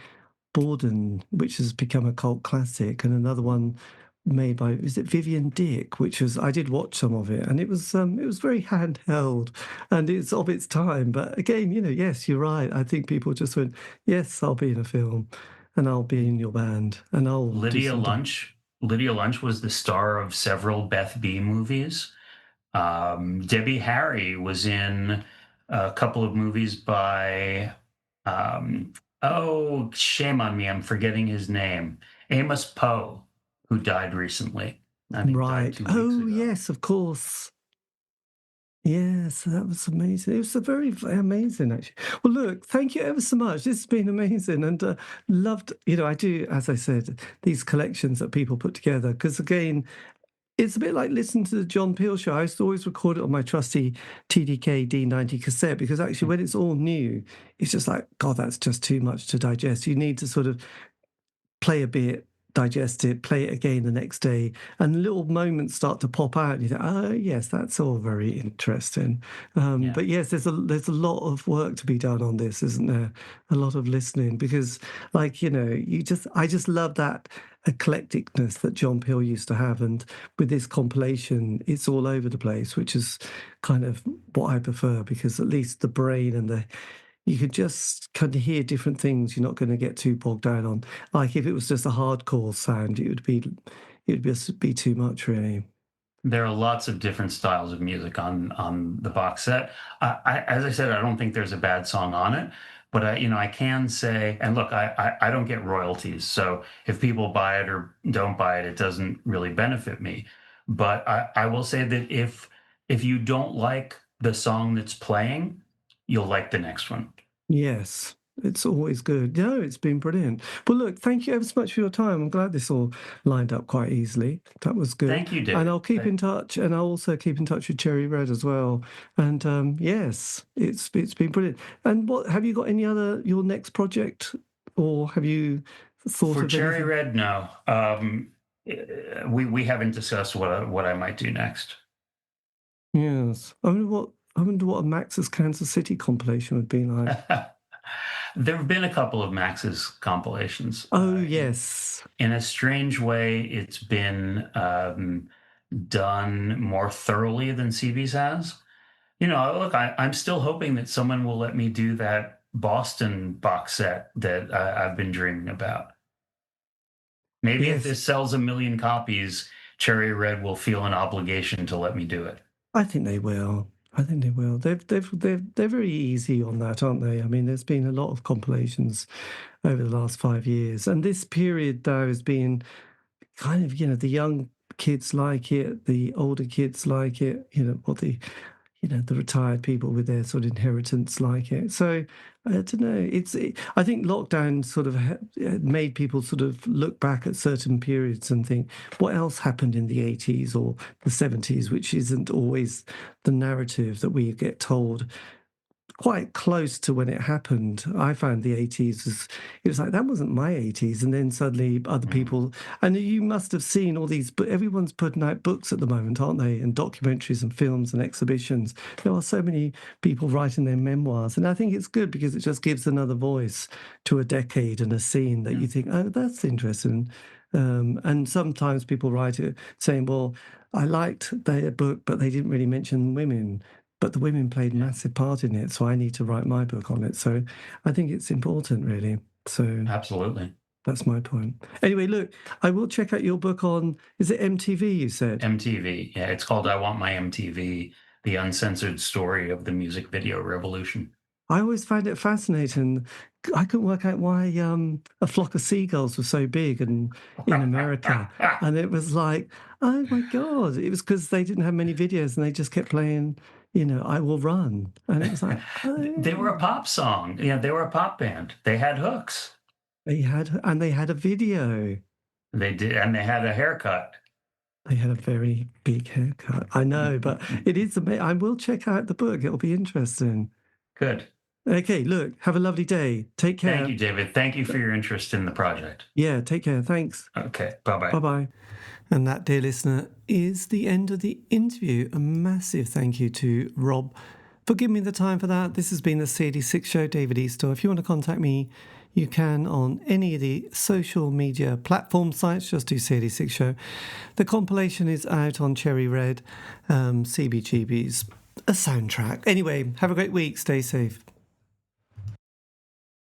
Borden, which has become a cult classic, and another one made by, is it Vivian Dick, which was, I did watch some of it, and it was very handheld and it's of its time. But again, yes, you're right. I think people just went, yes, I'll be in a film and I'll be in your band and I'll do Lydia something. Lunch. Lydia Lunch was the star of several Beth B movies. Debbie Harry was in a couple of movies by, oh, shame on me, I'm forgetting his name. Amos Poe, who died recently. I think died Right. 2 weeks Oh, ago. yes, of course. Yes, that was amazing. It was a very amazing, actually. Well, look, thank you ever so much. This has been amazing, and loved. I do, as I said, these collections that people put together because, again, it's a bit like listening to the John Peel show. I used to always record it on my trusty TDK D90 cassette because actually, when it's all new, it's just like, God, that's just too much to digest. You need to sort of play a bit, digest it, play it again the next day, and little moments start to pop out. And you think, oh yes, that's all very interesting. Yeah. But yes, there's a lot of work to be done on this, isn't there? A lot of listening because, like I just love that eclecticness that John Peel used to have, and with this compilation, it's all over the place, which is kind of what I prefer because at least the brain and the you could just kind of hear different things. You're not going to get too bogged down on. Like if it was just a hardcore sound, it would just be too much, really. There are lots of different styles of music on the box set. As I said, I don't think there's a bad song on it, but I can say, and look, I don't get royalties, so if people buy it or don't buy it, it doesn't really benefit me. But I will say that if you don't like the song that's playing, you'll like the next one. Yes, it's always good. No, it's been brilliant. Well, look, thank you ever so much for your time. I'm glad this all lined up quite easily. That was good. Thank you, And David. I'll keep in touch, and I'll also keep in touch with Cherry Red as well. And yes, it's been brilliant. And what have you got any other your next project, or have you thought For of Cherry anything? Red, no. We haven't discussed what I might do next. Yes. I wonder what a Max's Kansas City compilation would be like. There have been a couple of Max's compilations. Oh yes. In a strange way, it's been done more thoroughly than CB's has. Look, I'm still hoping that someone will let me do that Boston box set that I've been dreaming about. Maybe if Yes. this sells 1 million copies, Cherry Red will feel an obligation to let me do it. I think they will. I think they will. They're very easy on that, aren't they? I mean, there's been a lot of compilations over the last 5 years, and this period though has been kind of the young kids like it, the older kids like it, or the retired people with their sort of inheritance like it. So I don't know. I think lockdown sort of made people sort of look back at certain periods and think, what else happened in the 80s or the 70s, which isn't always the narrative that we get told quite close to when it happened. I found the 80s it was like that wasn't my 80s, and then suddenly other Mm. people, and you must have seen all these, but everyone's putting out books at the moment, aren't they, and documentaries and films and exhibitions. There are so many people writing their memoirs, and I think it's good because it just gives another voice to a decade and a scene that Yeah. you think, oh, that's interesting. And sometimes people write it saying, well, I liked their book, but they didn't really mention women, but the women played a Yeah. massive part in it, so I need to write my book on it. So I think it's important, really. So Absolutely. that's my point. Anyway, look, I will check out your book on, is it MTV, you said? MTV. Yeah, it's called I Want My MTV. the uncensored story of the music video revolution. I always find it fascinating. I couldn't work out why A Flock of Seagulls was so big in America. And it was like, oh my God. It was because they didn't have many videos and they just kept playing, I Will Run. And it was like, They were a pop song. Yeah, they were a pop band. They had hooks. They had a video. They did, and they had a haircut. They had a very big haircut. I know, but it is amazing. I will check out the book. It'll be interesting. Good. Okay, look, have a lovely day. Take care. Thank you, David. Thank you for your interest in the project. Yeah, take care. Thanks. Okay, bye-bye. Bye-bye. And that, dear listener, is the end of the interview. A massive thank you to Rob for giving me the time for that. This has been the C86 Show, David Eastaugh. If you want to contact me, you can on any of the social media platform sites. Just do C86 Show. The compilation is out on Cherry Red, CBGB's a soundtrack. Anyway, have a great week. Stay safe.